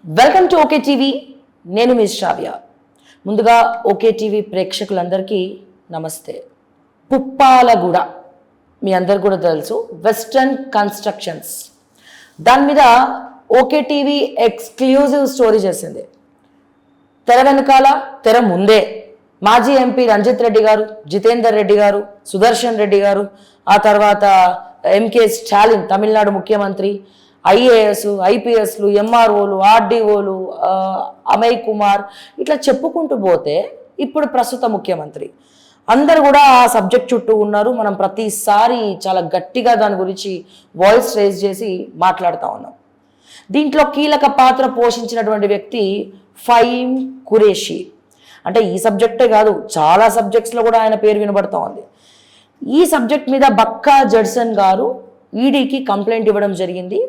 Welcome to okay TV. నేను మీ శ్రావ్య. ముందుగా okay TV ప్రేక్షకులందరికీ నమస్తే. పుప్పాలగూడ మీ అందరు కూడా తెలుసు, వెస్టర్న్ కన్స్ట్రక్షన్స్. దాని మీద ఓకే టీవీ ఎక్స్క్లూజివ్ స్టోరీ చేసింది. తెర వెనకాల, తెర ముందే మాజీ ఎంపీ రంజిత్ రెడ్డి గారు, జితేందర్ రెడ్డి గారు, సుదర్శన్ రెడ్డి గారు, ఆ తర్వాత ఎంకే స్టాలిన్ తమిళనాడు ముఖ్యమంత్రి, ఐఏఎస్, ఐపీఎస్లు, ఎంఆర్ఓలు, ఆర్డీఓలు, అమయ్ కుమార్, ఇట్లా చెప్పుకుంటూ పోతే ఇప్పుడు ప్రస్తుత ముఖ్యమంత్రి అందరు కూడా ఆ సబ్జెక్ట్ చుట్టూ ఉన్నారు. మనం ప్రతిసారి చాలా గట్టిగా దాని గురించి వాయిస్ రేజ్ చేసి మాట్లాడుతూ ఉన్నాం. దీంట్లో కీలక పాత్ర పోషించినటువంటి వ్యక్తి ఫహీమ్ ఖురేషీ. అంటే ఈ సబ్జెక్టే కాదు, చాలా సబ్జెక్ట్స్లో కూడా ఆయన పేరు వినబడుతూ ఉంది. ఈ సబ్జెక్ట్ మీద బక్కా జడ్సన్ గారు ఈడీకి కంప్లైంట్ ఇవ్వడం జరిగింది.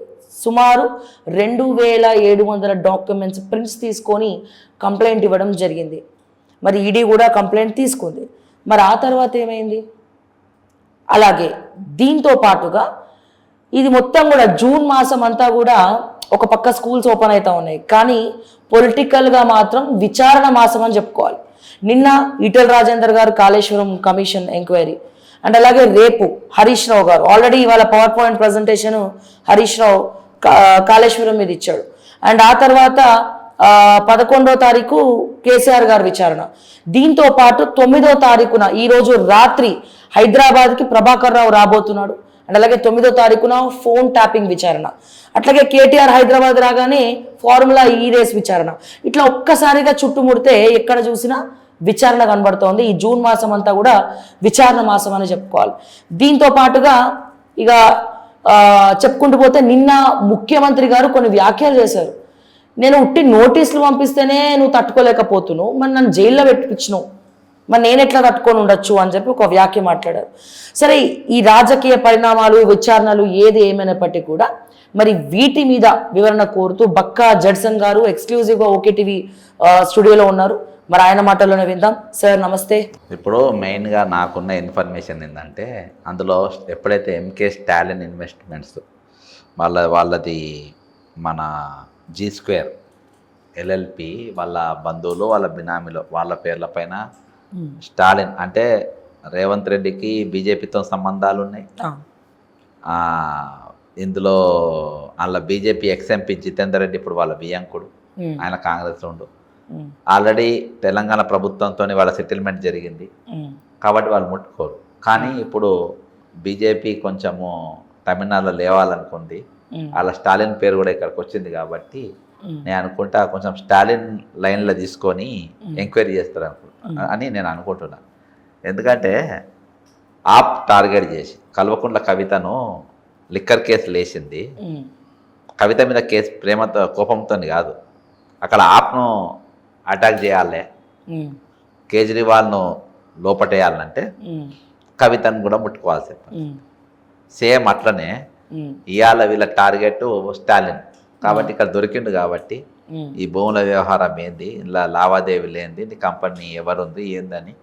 సుమారు 2700 డాక్యుమెంట్స్ ప్రింట్స్ తీసుకొని కంప్లైంట్ ఇవ్వడం జరిగింది. మరి ఈడీ కూడా కంప్లైంట్ తీసుకుంది. మరి ఆ తర్వాత ఏమైంది? అలాగే దీంతో పాటుగా ఇది మొత్తం కూడా జూన్ మాసం అంతా కూడా ఒక పక్క స్కూల్స్ ఓపెన్ అవుతూ ఉన్నాయి, కానీ పొలిటికల్గా మాత్రం విచారణ మాసం అని చెప్పుకోవాలి. నిన్న ఈటెల రాజేందర్ గారు కాళేశ్వరం కమిషన్ ఎంక్వైరీ, అండ్ అలాగే రేపు హరీష్ రావు గారు ఆల్రెడీ ఇవాళ power point presentation Harish Rao Kaleshwaram మీద ఇచ్చాడు. అండ్ ఆ తర్వాత 11వ తారీఖు కేసీఆర్ గారు విచారణ. దీంతో పాటు 9వ తారీఖున ఈరోజు రాత్రి హైదరాబాద్కి ప్రభాకర్ రావు రాబోతున్నాడు. అండ్ అలాగే 9వ తారీఖున ఫోన్ ట్యాపింగ్ విచారణ. అట్లాగే కేటీఆర్ హైదరాబాద్ రాగానే ఫార్ములా ఈ రేస్ విచారణ. ఇట్లా ఒక్కసారిగా చుట్టుముడితే ఎక్కడ చూసినా విచారణ కనబడుతోంది. ఈ జూన్ మాసం అంతా కూడా విచారణ మాసం అని చెప్పుకోవాలి. దీంతో పాటుగా ఇక చెప్పుకుంటూ పోతే నిన్న ముఖ్యమంత్రి గారు కొన్ని వ్యాఖ్యలు చేశారు. నేను ఉట్టి నోటీసులు పంపిస్తేనే నువ్వు తట్టుకోలేకపోతున్నావు, మరి నన్ను జైల్లో పెట్టించినావు, మరి నేను ఎట్లా తట్టుకొని ఉండొచ్చు అని చెప్పి ఒక వ్యాఖ్య మాట్లాడారు. సరే, ఈ రాజకీయ పరిణామాలు, విచారణలు ఏది ఏమైనప్పటికీ కూడా మరి వీటి మీద వివరణ కోరుతూ బక్కా జడ్సన్ గారు ఎక్స్క్లూజివ్గా ఓకే టీవీ స్టూడియోలో ఉన్నారు. మరి ఆయన మాటల్లోనే విందాం. సార్ నమస్తే. ఇప్పుడు మెయిన్గా నాకున్న ఇన్ఫర్మేషన్ ఏంటంటే, అందులో ఎప్పుడైతే ఎంకే స్టాలిన్ ఇన్వెస్ట్మెంట్స్ వాళ్ళది మన G2 LLP వాళ్ళ బంధువులు, వాళ్ళ బినామీలు, వాళ్ళ పేర్ల పైన స్టాలిన్ అంటే రేవంత్ రెడ్డికి బీజేపీతో సంబంధాలు ఉన్నాయి. ఇందులో వాళ్ళ బీజేపీ ఎక్స్ఎంపీ జితేందర్ రెడ్డి ఇప్పుడు వాళ్ళ బియ్యంకుడు, ఆయన కాంగ్రెస్లో ఉండు. ఆల్రెడీ తెలంగాణ ప్రభుత్వంతో వాళ్ళ సెటిల్మెంట్ జరిగింది కాబట్టి వాళ్ళు ముట్టుకోరు. కానీ ఇప్పుడు బీజేపీ కొంచెము తమిళనాడులో లేవాలనుకుంది, వాళ్ళ స్టాలిన్ పేరు కూడా ఇక్కడికి వచ్చింది కాబట్టి నేను అనుకుంటా కొంచెం స్టాలిన్ లైన్లో తీసుకొని ఎంక్వైరీ చేస్తారు అని నేను అనుకుంటున్నాను. ఎందుకంటే ఆప్ టార్గెట్ చేసి కల్వకుంట్ల కవితను లిక్కర్ కేసులు వేసింది. కవిత మీద కేసు ప్రేమతో కోపంతో కాదు, అక్కడ ఆప్ను అటాక్ చేయాలి, కేజ్రీవాల్ను లోపటేయాలంటే కవితను కూడా ముట్టుకోవాల్సి. సేమ్ అట్లనే ఇవాళ వీళ్ళ టార్గెట్ స్టాలిన్ కాబట్టి ఇక్కడ దొరికిండు కాబట్టి ఈ భూముల వ్యవహారం ఏంది, ఇలా లావాదేవీలు ఏంది, నీ కంపెనీ ఎవరుంది ఏందని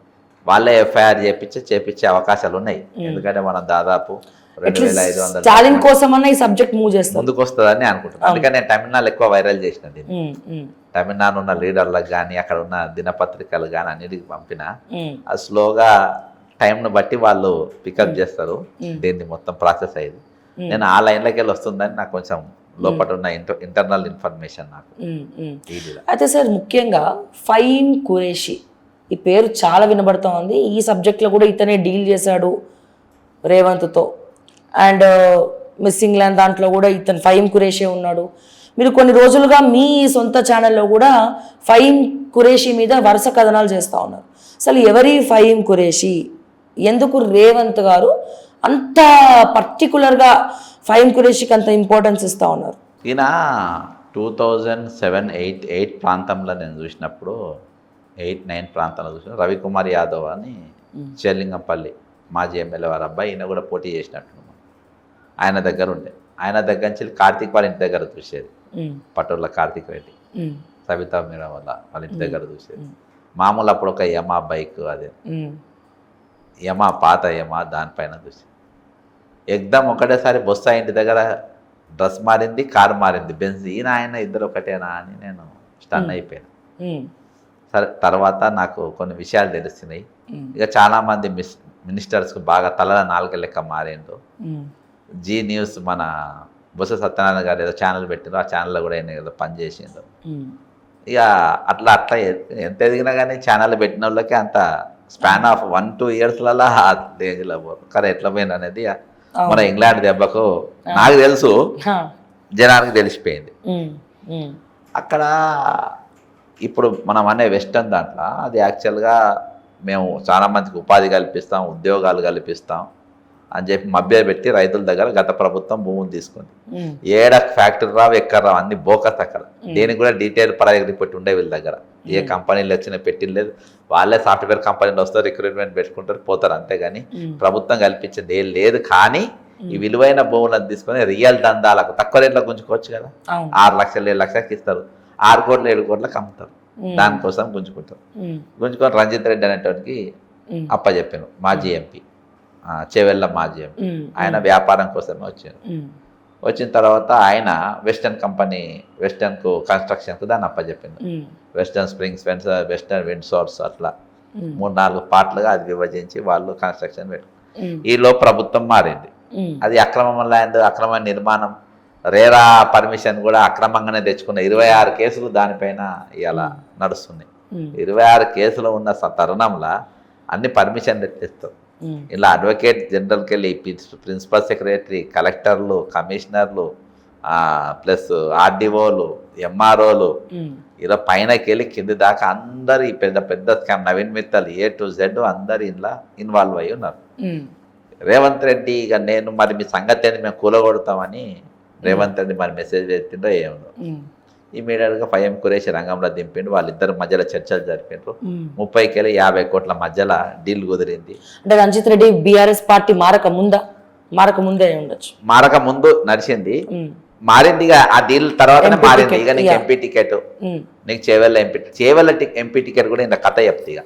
వాళ్ళే ఎఫ్ఐఆర్ చేపించే అవకాశాలు ఉన్నాయి. ఎందుకంటే మనం దాదాపు 2500 స్టాలిన్ కోసమన్నా ఈ సబ్జెక్ట్ మూవ్ చేస్తాం ముందుకు వస్తుందని అనుకుంటున్నాను. అందుకని నేను తమిళనాడు ఎక్కువ వైరల్ చేసిన దీన్ని. తమిళనాడు ఉన్న లీడర్లకు కానీ అక్కడ ఉన్న దినపత్రికలు కానీ అన్నిటికి పంపిన అది స్లోగా టైంను బట్టి వాళ్ళు పికప్ చేస్తారు దీన్ని మొత్తం ప్రాసెస్ అయ్యేది. నేను ఆ లైన్లోకి వెళ్ళి వస్తుందని నాకు కొంచెం లోపల ఉన్న ఇంటర్నల్ ఇన్ఫర్మేషన్ నాకు. అయితే సార్, ముఖ్యంగా ఫహీమ్ ఖురేషీ ఈ పేరు చాలా వినబడుతూ ఉంది. ఈ సబ్జెక్ట్లో కూడా ఇతనే డీల్ చేశాడు రేవంత్తో. అండ్ మిస్సింగ్ ల్యాండ్ దాంట్లో కూడా ఇతను ఫహీమ్ ఖురేషీ ఉన్నాడు. మీరు కొన్ని రోజులుగా మీ సొంత ఛానల్లో కూడా ఫహీమ్ ఖురేషీ మీద వరుస కథనాలు చేస్తూ ఉన్నారు. అసలు ఎవరి ఫహీమ్ ఖురేషీ, ఎందుకు రేవంత్ గారు అంత పర్టికులర్గా ఫహీమ్ ఖురేషీకి అంత ఇంపార్టెన్స్ ఇస్తూ ఉన్నారు? ఈయన 2007-8 ప్రాంతంలో నేను చూసినప్పుడు 8-9 ప్రాంతంలో చూసిన రవికుమార్ యాదవ్ అని చెల్లింగంపల్లి మాజీ ఎమ్మెల్యే వారి అబ్బాయి, ఈయన కూడా పోటీ చేసినట్టు ఆయన దగ్గర ఉండే. ఆయన దగ్గర నుంచి కార్తీక్ వాళ్ళ ఇంటి దగ్గర చూసేది, పట్టూర్ల కార్తీక్ రెడ్డి, సవితా మీరా వాళ్ళ ఇంటి దగ్గర చూసేది. మామూలు అప్పుడు ఒక యమా బైక్, అదే యమా పాత యమా, దానిపైన చూసి ఎగ్దమ్ ఒకటేసారి బొత్స ఇంటి దగ్గర డ్రెస్ మారింది, కారు మారింది, బెంజ్. ఈయన ఆయన ఇద్దరు ఒకటేనా అని నేను స్టన్ అయిపోయాను. సరే, తర్వాత నాకు కొన్ని విషయాలు తెలుస్తున్నాయి. ఇక చాలామంది మినిస్టర్స్కు బాగా తలల నాలుక లెక్క మారిండు. జీ న్యూస్ మన బొత్స సత్యనారాయణ గారు ఏదో ఛానల్ పెట్టిండ్రు, ఆ ఛానల్లో కూడా ఆయన ఏదో పని చేసిండు. ఇక అట్లా ఎంత ఎదిగినా కానీ ఛానల్ పెట్టిన వాళ్ళకి అంత స్పాన్ ఆఫ్ 1-2 ఇయర్స్లలో ఆ రేంజ్లో పోరు. కానీ ఎట్లా పోయింది అనేది మన ఇంగ్లాండ్ దెబ్బకు నాకు తెలుసు, జనానికి తెలిసిపోయింది. అక్కడ ఇప్పుడు మనం అనే వెస్టర్న్ దాంట్లో అది యాక్చువల్గా మేము చాలా మందికి ఉపాధి కల్పిస్తాం, ఉద్యోగాలు కల్పిస్తాం అని చెప్పి మభ్యపెట్టి రైతుల దగ్గర గత ప్రభుత్వం భూములు తీసుకుంది. ఏడ ఫ్యాక్టరీ రావు, ఎక్కడ రావు, అన్ని బోకస్ అక్కడ. దేనికి కూడా డీటెయిల్ పరాయి రిపోర్ట్ ఉండే వీళ్ళ దగ్గర. ఏ కంపెనీలు వచ్చినా పెట్టిలేదు, వాళ్ళే సాఫ్ట్వేర్ కంపెనీలు వస్తారు, రిక్రూట్మెంట్ పెట్టుకుంటారు, పోతారు, అంతేగాని ప్రభుత్వం కల్పించింది ఏం లేదు. కానీ ఈ విలువైన భూములను తీసుకొని రియల్ దందాలకు తక్కువ రేట్లో గుంజుకోవచ్చు కదా. 6 లక్షలు 7 లక్షలకి ఇస్తారు, 6 కోట్లు 7 కోట్లకు అమ్ముతారు, దానికోసం గుంజుకుంటారు. గుంజుకొని రంజిత్ రెడ్డి అనేటువంటి అప్పచెప్పాను, మాజీ ఎంపీ, చేవెళ్ళ మాజీ ఎంపీ. ఆయన వ్యాపారం కోసమే వచ్చారు. వచ్చిన తర్వాత ఆయన వెస్టర్న్కు కన్స్ట్రక్షన్కు దాన్ని అప్పచెప్పాను. Western Springs, Western Wind Source, అట్లా 3-4 పార్ట్లుగా అది విభజించి వాళ్ళు కన్స్ట్రక్షన్ పెట్టుకున్నారు. ఈలో ప్రభుత్వం మారింది. అది అక్రమ ల్యాండ్, అక్రమ నిర్మాణం, రేరా పర్మిషన్ కూడా అక్రమంగానే తెచ్చుకున్న 26 కేసులు దానిపైన ఇలా నడుస్తున్నాయి. 26 కేసులు ఉన్న తరుణంలో అన్ని పర్మిషన్ తెస్తారు. ఇలా అడ్వకేట్ జనరల్కి వెళ్ళి ప్రిన్సిపల్ సెక్రటరీ, కలెక్టర్లు, కమిషనర్లు, ప్లస్ ఆర్డీఓలు, ఎంఆర్ఓలు, ఇలా పైనకి వెళ్ళి కింది దాకా అందరు ఈ పెద్ద పెద్ద scam, Naveen Mittal A to Z అందరు ఇలా ఇన్వాల్వ్ అయ్యి ఉన్నారు. రేవంత్ రెడ్డి ఇక నేను మరి మీ సంగతి అని మేము కూలగొడతామని రేవంత్ రెడ్డి మరి మెసేజ్ పెట్టిండో ఏమో ఇమీడియట్గా ఫైఎం కురేషి రంగంలో దింపిండు. వాళ్ళిద్దరు మధ్యలో చర్చలు జరిపిండ్రు. 30 50 కోట్ల మధ్యలో డీల్ కుదిరింది. అంటే రంజిత్ రెడ్డి బీఆర్ఎస్ పార్టీ మారక ముందే ఉండొచ్చు, మారక ముందు నడిచింది, మారింది. ఇక ఆ డీల్ తర్వాతనే మారింది. ఇక నీకు ఎంపీ టికెట్, నీకు చేవెళ్ళ ఎంపీ టికెట్ కూడా ఇంత కథ చెప్తే. ఇక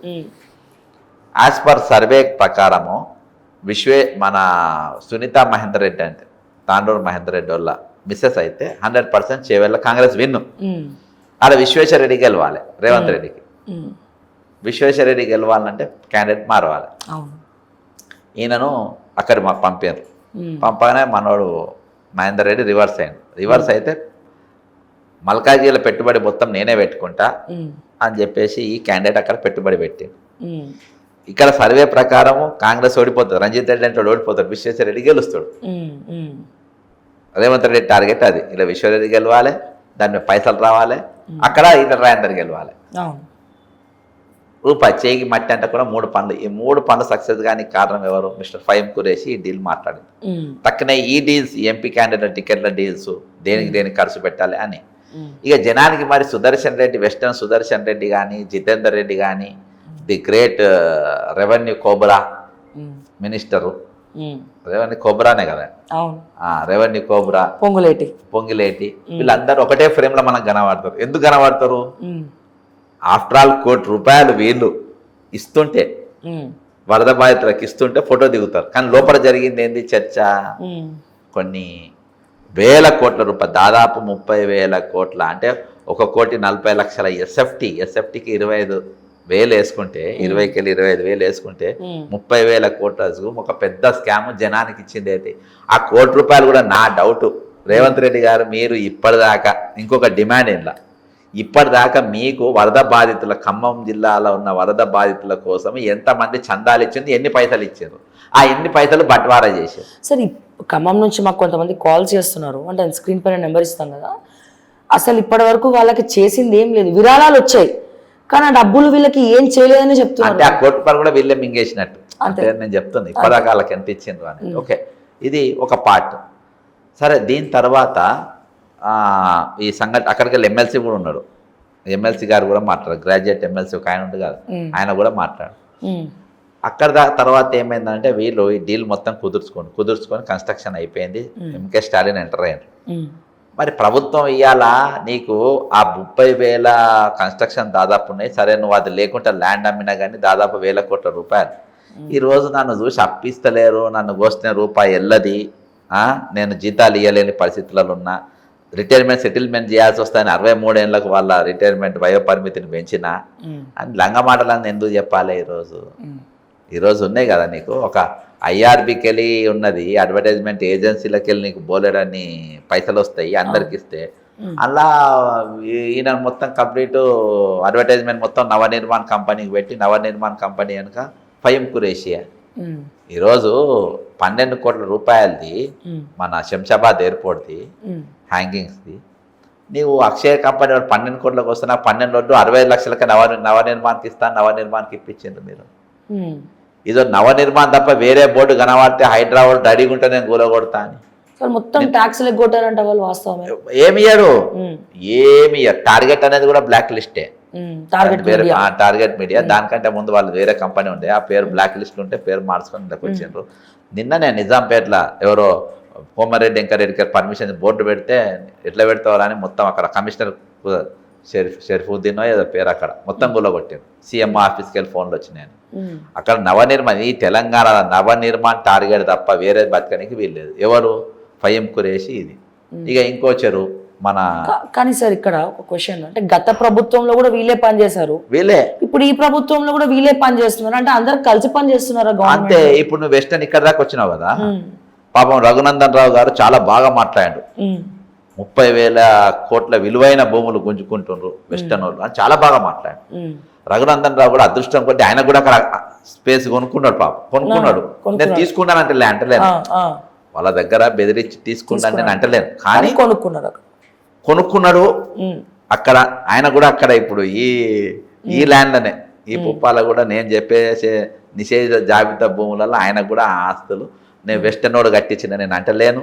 యాజ్ పర్ సర్వే ప్రకారము మన సునీత మహేందర్ రెడ్డి అంటే తాండూరు మహేందర్ రెడ్డి వాళ్ళ మిస్సెస్ అయితే 100% చేవెళ్ళ కాంగ్రెస్ విన్ను. ఆడ విశ్వేశ్వర రెడ్డి గెలవాలి, రేవంత్ రెడ్డికి. విశ్వేశ్వర రెడ్డి గెలవాలంటే క్యాండిడేట్ మారవాలి. ఈయనను అక్కడ పంపారు. పంపగానే మనోడు మహేందర్ రెడ్డి రివర్స్ అయింది. రివర్స్ అయితే మల్కాజీల పెట్టుబడి మొత్తం నేనే పెట్టుకుంటా అని చెప్పేసి ఈ క్యాండిడేట్ అక్కడ పెట్టుబడి పెట్టింది. ఇక్కడ సర్వే ప్రకారము కాంగ్రెస్ ఓడిపోతుంది, రంజిత్ రెడ్డి అంటే ఓడిపోతాడు, విశ్వేశ్వర రెడ్డి గెలుస్తాడు. రేవంత్ రెడ్డి టార్గెట్ అది. ఇలా విశ్వేశ్వరరెడ్డి గెలవాలి, దాని మీద పైసలు రావాలి, అక్కడ ఇతర రాయందరు గెలవాలి. రూపాయి చేయికి మట్టి అంటే కూడా 3 పనులు. ఈ 3 పనులు సక్సెస్ కానీ కారణం ఎవరు? మిస్టర్ ఫైమ్ కురేషి ఈ డీల్ మాట్లాడింది. తక్కనే ఈ డీల్స్, ఎంపీ క్యాండిడేట్ టికెట్ల డీల్స్ దేనికి ఖర్చు పెట్టాలి అని. ఇక జనానికి మరి సుదర్శన్ రెడ్డి, వెస్టర్న్ సుదర్శన్ రెడ్డి కానీ, జితేందర్ రెడ్డి కానీ, the great revenue cobra minister, revenue కోబ్రానే కదా, రెవెన్యూ కోబ్రా పొంగిలేటి, వీళ్ళందరూ ఒకటే ఫ్రేమ్ లో మనకు కనబడతారు. ఎందుకు కనబడతారు? ఆఫ్టర్ ఆల్ ₹1 కోటి వీళ్ళు ఇస్తుంటే, వరద బాధితులకు ఇస్తుంటే ఫోటో దిగుతారు. కానీ లోపల జరిగింది ఏంది చర్చ? కొన్ని వేల కోట్ల రూపాయలు, దాదాపు 30,000 కోట్ల, అంటే 1,40,00,000 ఎస్ఎఫ్టీకి 25,000 వేసుకుంటే, 20,000 25,000 వేసుకుంటే 30,000 కోట్ల ఒక పెద్ద స్కామ్ జనానికి ఇచ్చింది. అయితే ఆ ₹1 కూడా నా డౌట్, రేవంత్ రెడ్డి గారు మీరు ఇప్పటిదాకా ఇంకొక డిమాండ్ ఏంలా, ఇప్పటిదాకా మీకు వరద బాధితుల, ఖమ్మం జిల్లాలో ఉన్న వరద బాధితుల కోసం ఎంతమంది చందాలు ఇచ్చింది, ఎన్ని పైసలు ఇచ్చారు, ఆ ఎన్ని పైసలు బట్వారా చేశారు? సార్ ఖమ్మం నుంచి మాకు కొంతమంది కాల్ చేస్తున్నారు, అంటే స్క్రీన్ పైన నెంబర్ ఇస్తాం కదా, అసలు ఇప్పటి వరకు వాళ్ళకి చేసింది ఏం లేదు, విరాళాలు వచ్చాయి కానీ ఆ డబ్బులు వీళ్ళకి ఏం చేయలేదని చెప్తున్నారు. అంటే ఆ ₹1 కూడా వీళ్ళే మింగేసినట్టు అంటే నేను చెప్తుంది, ఇప్పటిదాకా వాళ్ళకి ఎంత ఇచ్చిండ్రు అని. ఓకే, ఇది ఒక పార్ట్. సరే, దీని తర్వాత ఈ సంఘటన అక్కడికి వెళ్ళి ఎమ్మెల్సీ కూడా ఉన్నాడు. ఎమ్మెల్సీ గారు కూడా మాట్లాడారు, గ్రాడ్యుయేట్ ఎమ్మెల్సీ ఒక ఆయన ఉంది కదా, ఆయన కూడా మాట్లాడు. అక్కడ తర్వాత ఏమైందంటే వీళ్ళు ఈ డీల్ మొత్తం కుదుర్చుకొని కన్స్ట్రక్షన్ అయిపోయింది. ఎంకే స్టాలిన్ ఎంటర్ అయ్యారు. మరి ప్రభుత్వం ఇవాళ నీకు ఆ 30,000 కన్స్ట్రక్షన్ దాదాపు ఉన్నాయి. సరే, నువ్వు అది లేకుండా ల్యాండ్ అమ్మినా కానీ దాదాపు ₹1,000 కోట్ల. ఈ రోజు నన్ను చూసి అప్పిస్తలేరు, నన్ను కోసిన రూపాయి వెళ్ళది, నేను జీతాలు ఇవ్వలేని పరిస్థితులలో ఉన్నా, రిటైర్మెంట్ సెటిల్మెంట్ చేయాల్సి వస్తాయని 63 ఏళ్ళకు వాళ్ళ రిటైర్మెంట్ వయో పరిమితిని పెంచినా అని లంగ మాటలని ఎందుకు చెప్పాలి? ఈరోజు ఉన్నాయి కదా నీకు ఒక ఐఆర్బికి వెళ్ళి ఉన్నది, అడ్వర్టైజ్మెంట్ ఏజెన్సీలకు వెళ్ళి నీకు బోలెడన్ని పైసలు వస్తాయి అందరికి ఇస్తే. అలా ఈయన మొత్తం కంప్లీట్ అడ్వర్టైజ్మెంట్ మొత్తం నవనిర్మాణ్ కంపెనీకి పెట్టి, నవనిర్మాణ్ కంపెనీ కనుక ఫహీమ్ ఖురేషియా ఈరోజు 12 కోట్ల రూపాయలది మన శంషాబాద్ ఎయిర్పోర్ట్ది హ్యాంగింగ్స్ది. నీవు అక్షయ కంపెనీ 12 కోట్లకు వస్తున్నా 12 రోడ్లు 65 లక్షలకి నవనిర్మాణ్కి ఇస్తాను, నవనిర్మాణ్కి ఇప్పించిండ్రు మీరు. ఇదో నవనిర్మాణ్ తప్ప వేరే బోర్డు కనబడితే హైదరాబాద్ రెడీగా ఉంటే నేను కూలగొడతా అని మొత్తం ట్యాక్స్లు ఎగ్గొట్టారంట వాళ్ళు. వాస్తవమే. ఏమి ఇయ్యరు. టార్గెట్ అనేది కూడా బ్లాక్ లిస్టే. Target media. దానికంటే ముందు వాళ్ళు వేరే కంపెనీ ఉండే, ఆ పేరు బ్లాక్ లిస్ట్ ఉంటే పేరు మార్చుకొని ఇంతకు వచ్చిండ్రు. నిన్న నేను నిజాంపేటలో ఎవరో కోమారెడ్డి వెంకరెడ్డి గారు పర్మిషన్ బోర్డు పెడితే ఎట్లా పెడతావాలని మొత్తం అక్కడ కమిషనర్ షరీఫుద్దీన్ ఏదో పేరు అక్కడ మొత్తం గుల్లగొట్టారు. సీఎం ఆఫీస్కి వెళ్ళి ఫోన్లు వచ్చినాయి. అక్కడ నవనిర్మాణ్, ఈ తెలంగాణ నవనిర్మాణ్ టార్గెట్ తప్ప వేరే బతకనికి వీల్లేదు. ఎవరు? ఫహీమ్ ఖురేషి. ఇది ఇక ఇంకో చెరువు మన. కానీ సార్ ఇక్కడ ఒక క్వశ్చన్, అంటే గత ప్రభుత్వంలో కూడా వీళ్ళే పని చేశారు, వీళ్ళే ఇప్పుడు ఈ ప్రభుత్వంలో కూడా వీళ్ళే పని చేస్తున్నారు, అంటే అందరు కలిసి పని చేస్తున్నారా? అంతే. ఇప్పుడు నువ్వు వెస్టర్న్ ఇక్కడ దాకా వచ్చినావు కదా, పాపం రఘునందన్ రావు గారు చాలా బాగా మాట్లాడాడు. 30,000 కోట్ల విలువైన భూములు గుంజుకుంటుండ్రు వెస్టర్న్ వాళ్ళు అని చాలా బాగా మాట్లాడాడు. రఘునందన్ రావు కూడా అదృష్టం కొద్ది ఆయన కూడా అక్కడ స్పేస్ కొనుక్కున్నాడు. పాపం కొనుక్కున్నాడు. నేను తీసుకున్నానంటే అంటలేను, వాళ్ళ దగ్గర బెదిరించి తీసుకున్నాను నేను అంటలేను, కానీ కొనుక్కున్నాడు అక్కడ. ఆయన కూడా అక్కడ ఇప్పుడు ఈ ల్యాండ్లోనే, ఈ పుప్పాల కూడా నేను చెప్పేసే నిషేధ జాబితా భూములలో ఆయన కూడా ఆస్తులు నేను వెస్టర్న్ రోడ్ కట్టించిన నేను అంటలేను,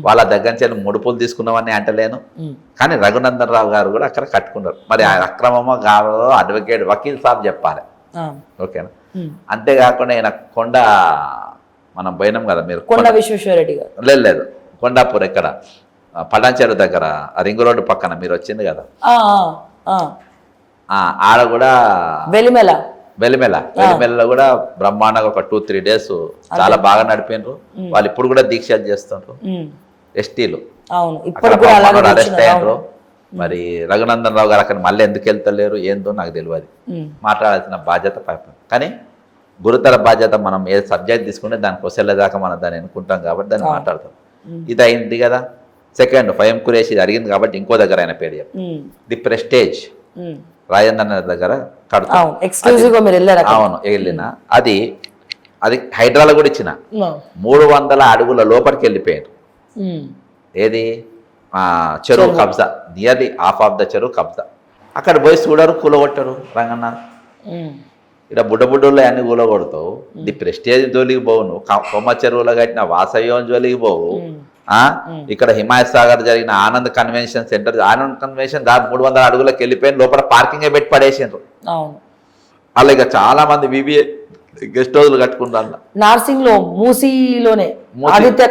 వాళ్ళ దగ్గర నుంచి ముడుపులు తీసుకున్నామని అంటలేను. కానీ రఘునందన్ రావు గారు కూడా అక్కడ కట్టుకున్నారు. మరి అక్రమమో కాదో అడ్వకేట్ వకీల్ సాబ్ చెప్పాలి. ఓకేనా? అంతేకాకుండా ఈయన కొండ మనం పోయినాం కదా, మీరు కొండ విశ్వేశ్వరరెడ్డి గారు. లేదు కొండాపూర్ ఇక్కడ పటాన్చెరు దగ్గర రింగ్ రోడ్డు పక్కన మీరు వచ్చింది కదా, ఆడ కూడా వెలిమెల కూడా బ్రహ్మాండంగా ఒక 2-3 డేస్ చాలా బాగా నడిపినారు. వాళ్ళు ఇప్పుడు కూడా దీక్ష చేస్తుండ్రు ఎస్టీలు. అరెస్ట్ అయ్యారు. మరి రఘునందన్ రావు గారు అక్కడ మళ్ళీ ఎందుకు వెళ్తలేరు ఏందో నాకు తెలియదు. మాట్లాడాల్సిన బాధ్యత పైన, కానీ గురుతర బాధ్యత. మనం ఏ సబ్జెక్ట్ తీసుకుంటే దానికి వసలేదాకా మనం దాన్ని ఎన్నుకుంటాం కాబట్టి దాన్ని మాట్లాడతాం. ఇది అయింది కదా. సెకండ్ ఫహీమ్ ఖురేషి జరిగింది కాబట్టి ఇంకో దగ్గర ఆయన పేరు ది ప్రెస్టేజ్ రాజేంద్ర దగ్గర కడతాం. అవును, వెళ్ళిన అది హైడ్రాలో కూడా ఇచ్చిన 300 అడుగుల లోపలికి వెళ్ళిపోయారు. ఏది చెరువు కబ్జా, నియర్లీ హాఫ్ ఆఫ్ ద చెరువు కబ్జా. అక్కడ పోయి చూడరు, కూలగొట్టారు. రంగన్న ఇక్కడ బుడ్డబుడ్డలో అన్ని కూలగొడతావు. ది ప్రెస్టేజ్ జోలికి పోవు, నువ్వు కొమ్మ చెరువులో కట్టిన వాసవ్యం జోలికి పోవు. ఇక్కడ హిమాయత్ సాగర్ జరిగిన Anand convention centre, Anand convention దాదాపు 300 అడుగులకు వెళ్ళిపోయిన లోపల పార్కింగ్ పెట్టి పడేసిండ్రు. అలా ఇక చాలా మంది వివిఏ గెస్ట్ హౌస్లు కట్టుకుంటారు. నార్సింగ్ లో మూసీలోనే ఆదిత్య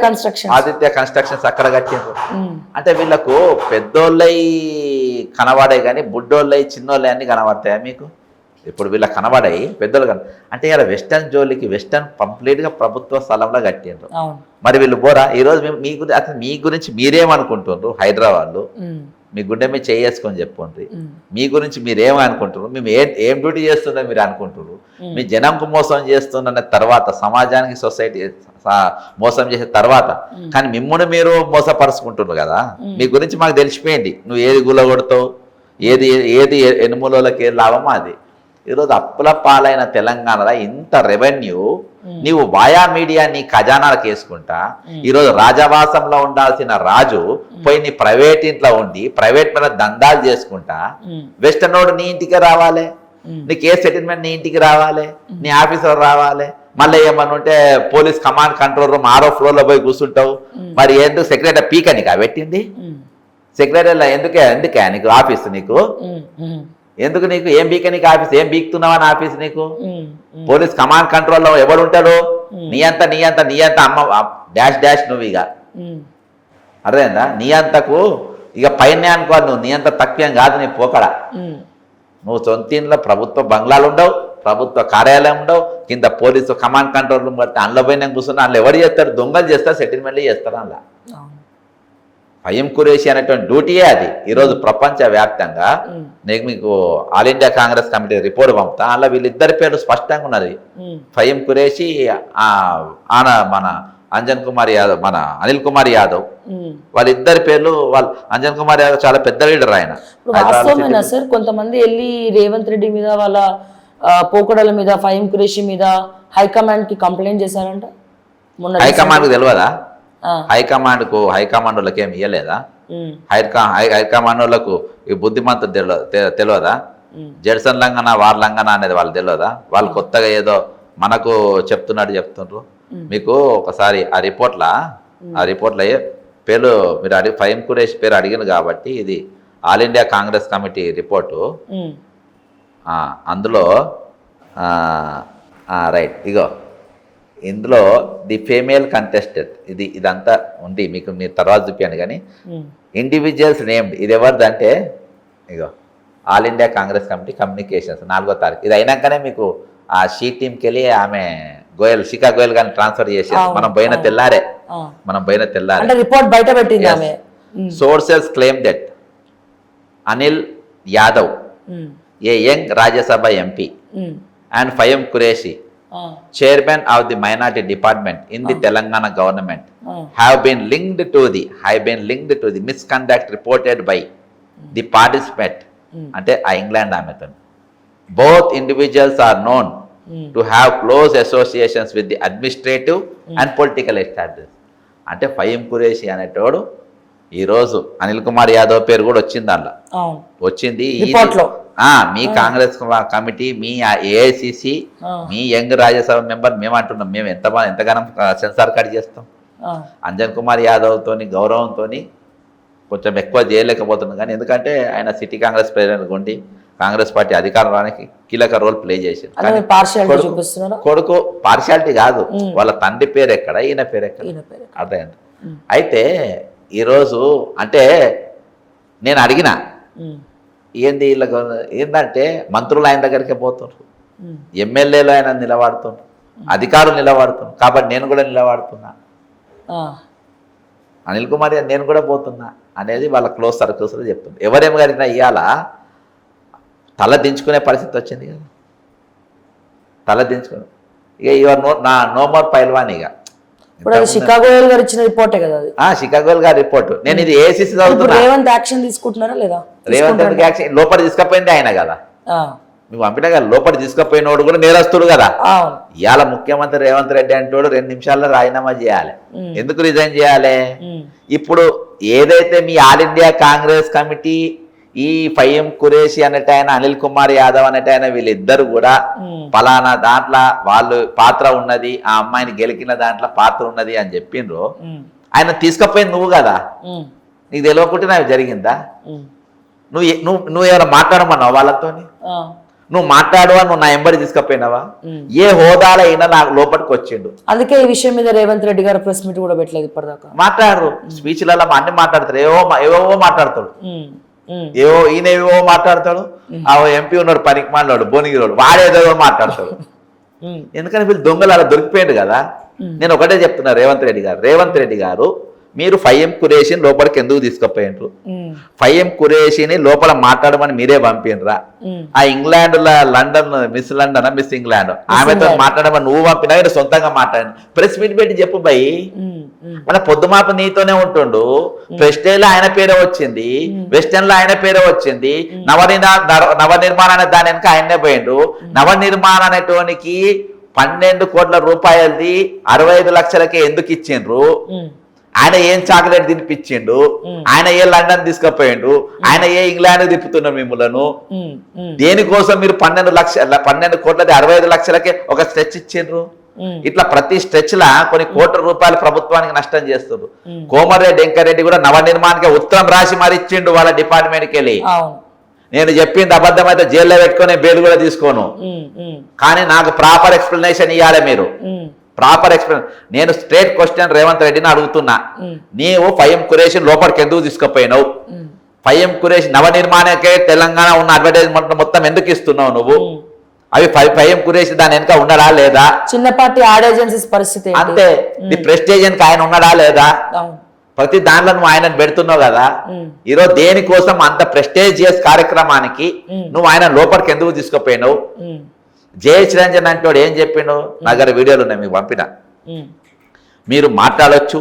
కన్స్ట్రక్షన్స్ అక్కడ కట్టిండ్రు. అంటే వీళ్ళకు పెద్దోళ్ళై కనబడే కానీ బుడ్డోళ్ళై చిన్నోళ్ళై అన్ని కనబడతాయా మీకు? ఇప్పుడు వీళ్ళకి కనబడాయి పెద్దలు అంటే ఇలా వెస్టర్న్ జోలికి వెస్టర్న్ కంప్లీట్గా ప్రభుత్వ స్థలంలో కట్టిండ్రు. మరి వీళ్ళు పోరా? ఈరోజు మీ గురించి మీరేమనుకుంటున్నారు? హైదరాబాద్లో మీ గుండె మీద చేసుకొని చెప్పుకోండి. మీ గురించి మీరేమనుకుంటున్నారు? మేము ఏం డ్యూటీ చేస్తుందో మీరు అనుకుంటున్నారు. మీ జనంకు మోసం చేస్తున్న తర్వాత, సమాజానికి సొసైటీ మోసం చేసిన తర్వాత, కానీ మిమ్మల్ని మీరు మోసపరుచుకుంటున్నారు కదా. మీ గురించి మాకు తెలిసిపోయింది. నువ్వు ఏది గుల్లగొడతావు, ఏది ఎనుమూలకి ఏది లాభమో అది. ఈరోజు అప్పుల పాలైన తెలంగాణలో ఇంత రెవెన్యూ నీవు వాయా మీడియా నీ ఖజానాలకు వేసుకుంటా, ఈరోజు రాజవాసంలో ఉండాల్సిన రాజు పోయి నీ ప్రైవేట్ ఇంట్లో ఉండి ప్రైవేట్ మీద దందాలు చేసుకుంటా, వెస్టర్న్ రోడ్ నీ ఇంటికి రావాలి, నీ కేసు సెటిల్మెంట్ నీ ఇంటికి రావాలి, నీ ఆఫీసర్ రావాలి. మళ్ళీ ఏమన్నా ఉంటే పోలీస్ కమాండ్ కంట్రోల్ రూమ్ 6వ ఫ్లోర్లో పోయి కూర్చుంటావు. మరి ఎందుకు సెక్రటరీ పీక నీకు పెట్టింది? సెక్రటరీలో ఎందుకే నీకు ఆఫీస్? నీకు ఎందుకు? నీకు ఏం బీక నీకు ఆఫీస్? ఏం బీక్తున్నావని ఆఫీస్ నీకు? పోలీస్ కమాండ్ కంట్రోల్లో ఎవడు ఉంటాడు? నీ అంత అమ్మ డాష్ నువ్వు ఇక అర్థమైందా? నీ అంతకు ఇక పైన అనుకోవాలి. నువ్వు నీ అంత తక్కువేం కాదు. నీ పోకడ నువ్వు సొంత ఇంట్లో ప్రభుత్వ బంగ్లాలు ఉండవు, ప్రభుత్వ కార్యాలయం ఉండవు, కింద పోలీసు కమాండ్ కంట్రోల్ రూమ్ కడితే అందులో పోయినా కూర్చున్నా అందులో ఎవరు చేస్తారు? దొంగలు చేస్తారు, సెటిల్మెంట్లు చేస్తారు. అందులో ఫహీం ఖురేషీ అనేటువంటి డ్యూటీయే అది. ఈరోజు ప్రపంచవ్యాప్తంగా నేను మీకు All India Congress Committee report పంపుతా, అందులో వీళ్ళిద్దరి పేర్లు స్పష్టంగా ఉన్నది. ఫహీం ఖురేషీ, మన అంజన్ కుమార్ యాదవ్, మన అనిల్ కుమార్ యాదవ్, వాళ్ళిద్దరి పేర్లు. వాళ్ళు అంజన్ కుమార్ యాదవ్ చాలా పెద్ద లీడర్ ఆయన. వాస్తవమేనా సార్? కొంతమంది వెళ్ళి రేవంత్ రెడ్డి మీద, వాళ్ళ పోకడల మీద, ఫహీం ఖురేషీ మీద హైకమాండ్ కి కంప్లైంట్ చేశారంట. మొన్న హైకమాండ్ కు తెలియదా? హైకమాండ్ వాళ్ళకి ఏమి ఇవ్వలేదా? హైకమాండ్ వాళ్ళకు ఈ బుద్ధిమంతుడు తెలియదా? జడ్సన్ లంఘన వార్ లంఘన అనేది వాళ్ళు తెలియదా? వాళ్ళు కొత్తగా ఏదో మనకు చెప్తున్నారు. మీకు ఒకసారి ఆ రిపోర్ట్ల పేర్లు మీరు ఫహీం ఖురేషీ పేరు అడిగింది కాబట్టి ఇది all India Congress committee report. అందులో రైట్, ఇగో ఇందులో ది ఫీమేల్ కంటెస్టెడ్ ఇదంతా ఉంది. మీరు తర్వాత చూపాను కానీ ఇండివిజువల్స్ నేమ్డ్ ఇది ఎవరిదంటే ఇగో All India Congress Committee communications 4వ తారీఖు. ఇది అయినాకనే మీకు ఆ షీ టీంకి వెళ్ళి ఆమె శిఖా గోయల్ గారిని ట్రాన్స్ఫర్ చేశారు. మనం పోయిన తెల్లారే రిపోర్ట్ బయట పెట్టింది ఆమె. Sources claim that Anil Yadav, a young Rajya Sabha MP, and Fahim Qureshi, chairman of the minority department in the Telangana government, have been linked to the misconduct reported by the participant ante England ameton. Both individuals are known to have close associations with the administrative and political establishment. అంటే ఫహీం ఖురేషీ అనేటోడు ఈరోజు అనిల్ కుమార్ యాదవ్ పేరు కూడా వచ్చింది అందులో, వచ్చింది మీ Congress committee, మీ AICC, మీ young Rajya Sabha member. మేము అంటున్నాం, మేము ఎంతగానో సెన్సార్ కట్ చేస్తాం. అంజన్ కుమార్ యాదవ్ తోని గౌరవంతో కొంచెం ఎక్కువ చేయలేకపోతున్నాం, కానీ ఎందుకంటే ఆయన సిటీ కాంగ్రెస్ ప్రెసిడెంట్ ఉండి కాంగ్రెస్ పార్టీ అధికారం రావడానికి కీలక రోల్ ప్లే చేసింది. కొడుకు పార్షియాలిటీ కాదు, వాళ్ళ తండ్రి పేరు ఎక్కడ, ఈయన పేరు ఎక్కడ అర్థమైంది. అయితే ఈరోజు అంటే నేను అడిగిన ఏంటంటే మంత్రులు ఆయన దగ్గరికే పోతున్నారు, ఎమ్మెల్యేలు ఆయన నిలబడుతున్నారు, అధికారులు నిలబడుతున్నారు. కాబట్టి నేను కూడా నిలబడుతున్నా, అనిల్ కుమార్ నేను కూడా పోతున్నా అనేది వాళ్ళ క్లోజ్ సర్కిల్స్లో చెప్తుంది. ఎవరేమి కలిగినా ఇవాళ తల దించుకునే పరిస్థితి వచ్చింది కదా, తల దించుకుని ఇక యువర్ నో మోర్ పైల్వాన్. ఇక షికాగోయల్ గారు ఇచ్చిన రిపోర్టే కదా అది. షికాగోయల్ గారి రిపోర్ట్. నేను ఇది ఏసీసీ చదువుతున్నా. రేవంత్ యాక్షన్ తీసుకుంటున్నారా లేదా? రేవంత్ రెడ్డి యాక్షన్ లోపల తీసుకపోయింది ఆయన కదా, మీకు పంపినా కదా. లోపల తీసుకపోయినోడు కూడా నేరస్తుడు కదా. ఇవాళ ముఖ్యమంత్రి రేవంత్ రెడ్డి అంటోడు 2 నిమిషాల్లో రాజీనామా చేయాలి. ఎందుకు రిజైన్ చేయాలి? ఇప్పుడు ఏదైతే me all India Congress committee ఈ ఫహీం ఖురేషీ అనేట ఆయన, అనిల్ కుమార్ యాదవ్ అనేట ఆయన, వీళ్ళిద్దరు కూడా ఫలానా దాంట్లో వాళ్ళు పాత్ర ఉన్నది, ఆ అమ్మాయిని గెలికిన దాంట్లో పాత్ర ఉన్నది అని చెప్పిండ్రు. ఆయన తీసుకపోయింది నువ్వు కదా, నీకు తెలియకుంటే నాకు జరిగిందా? నువ్వు ఎవరైనా మాట్లాడమన్నావు వాళ్ళతో? నువ్వు మాట్లాడవా? నువ్వు నా ఎంబడి తీసుకపోయినావా? ఏ హోదాలో అయినా నాకు లోపలికి వచ్చిండు. అందుకే ఈ విషయం మీద రేవంత్ రెడ్డి గారు ప్రెస్ మీట్ కూడా పెట్టలేదు ఇప్పటిదాకా. మాట్లాడరు, స్పీచ్లలో అన్ని మాట్లాడతారు, ఏవో మాట్లాడతాడు, ఈయన ఏవో మాట్లాడతాడు. ఆ ఎంపీ ఉన్నాడు పనికి మాట్లాడు భువనగిరి, వాడేదో మాట్లాడతాడు. ఎందుకని వీళ్ళు దొంగలు అలా దొరికిపోయాడు కదా. నేను ఒకటే చెప్తున్నా, రేవంత్ రెడ్డి గారు మీరు ఫహీం ఖురేషీని లోపలికి ఎందుకు తీసుకుపోయినరు? ఫహీం ఖురేషీని లోపల మాట్లాడమని మీరే పంపినరా? ఆ ఇంగ్లాండ్ లండన్ మిస్ ఇంగ్లాండ్ ఆమెతో మాట్లాడమని నువ్వు పంపినా, సొంతంగా మాట్లాడి ప్రెస్ మీట్ పెట్టి చెప్పు భయ్. మన పొద్దుమాపు నీతోనే ఉంటుండు. ప్రెస్టేజ్ లో ఆయన పేరే వచ్చింది, వెస్టర్న్ లో ఆయన పేరే వచ్చింది, నవనిర్మాణ అనే దాని వెనక ఆయనే పోయిండు. నవనిర్మాణ అనేటోనికి 12 కోట్ల రూపాయలది 65 లక్షలకే ఎందుకు ఇచ్చిండ్రు? ఆయన ఏం చాక్లెట్ తినిపించిండు? ఆయన ఏ లండన్ తీసుకుపోయిండు? ఆయన ఏ ఇంగ్లాండ్ తిప్పుతున్నారు మిమ్మలను? దేనికోసం మీరు 12 కోట్లది 65 లక్షలకే ఒక స్ట్రెచ్ ఇచ్చిండ్రు? ఇట్లా ప్రతి స్ట్రెచ్ లా కొన్ని కోట్ల రూపాయలు ప్రభుత్వానికి నష్టం చేస్తున్నారు. కోమరెడ్డి వెంకరెడ్డి కూడా నవనిర్మాణానికి ఉత్తరం రాసి మరి ఇచ్చిండు వాళ్ళ డిపార్ట్మెంట్కి వెళ్ళి. నేను చెప్పింది అబద్ధం అయితే జైల్లో పెట్టుకుని బెయిల్ కూడా తీసుకోను, కానీ నాకు ప్రాపర్ ఎక్స్ప్లెనేషన్ ఇవ్వాలి మీరు. Proper explain. నేను స్ట్రేట్ క్వశ్చన్ రేవంత్ రెడ్డిని అడుగుతున్నా, నీవు ఫహీం ఖురేషీ లోపలికి ఎందుకు తీసుకుపోయినావు? ఫహీం ఖురేషీ నవనిర్మాణకే తెలంగాణ ఉన్న అడ్వర్టైజ్మెంట్ మొత్తం ఎందుకు ఇస్తున్నావు నువ్వు? అవి పైఎం కురేసి దాని వెనక ఉన్నాడా లేదా? చిన్నపాటి యాడ్ ఏజెన్సీస్ పరిస్థితి ఏంటి? అంతే. ది ప్రెస్టేజ్ వెనక ఆయన ఉన్నాడా లేదా? అవును. ప్రతి దాంట్లో నువ్వు ఆయన పెడుతున్నావు కదా. ఈరోజు దేనికోసం అంత ప్రెస్టేజియస్ కార్యక్రమానికి నువ్వు ఆయన లోపలికి ఎందుకు తీసుకుపోయినావు? జేహెచ్ రంజన్ అంటోడు ఏం చెప్పిండు? నా దగ్గర వీడియోలు ఉన్నాయి, మీకు పంపిన. మీరు మాట్లాడవచ్చు,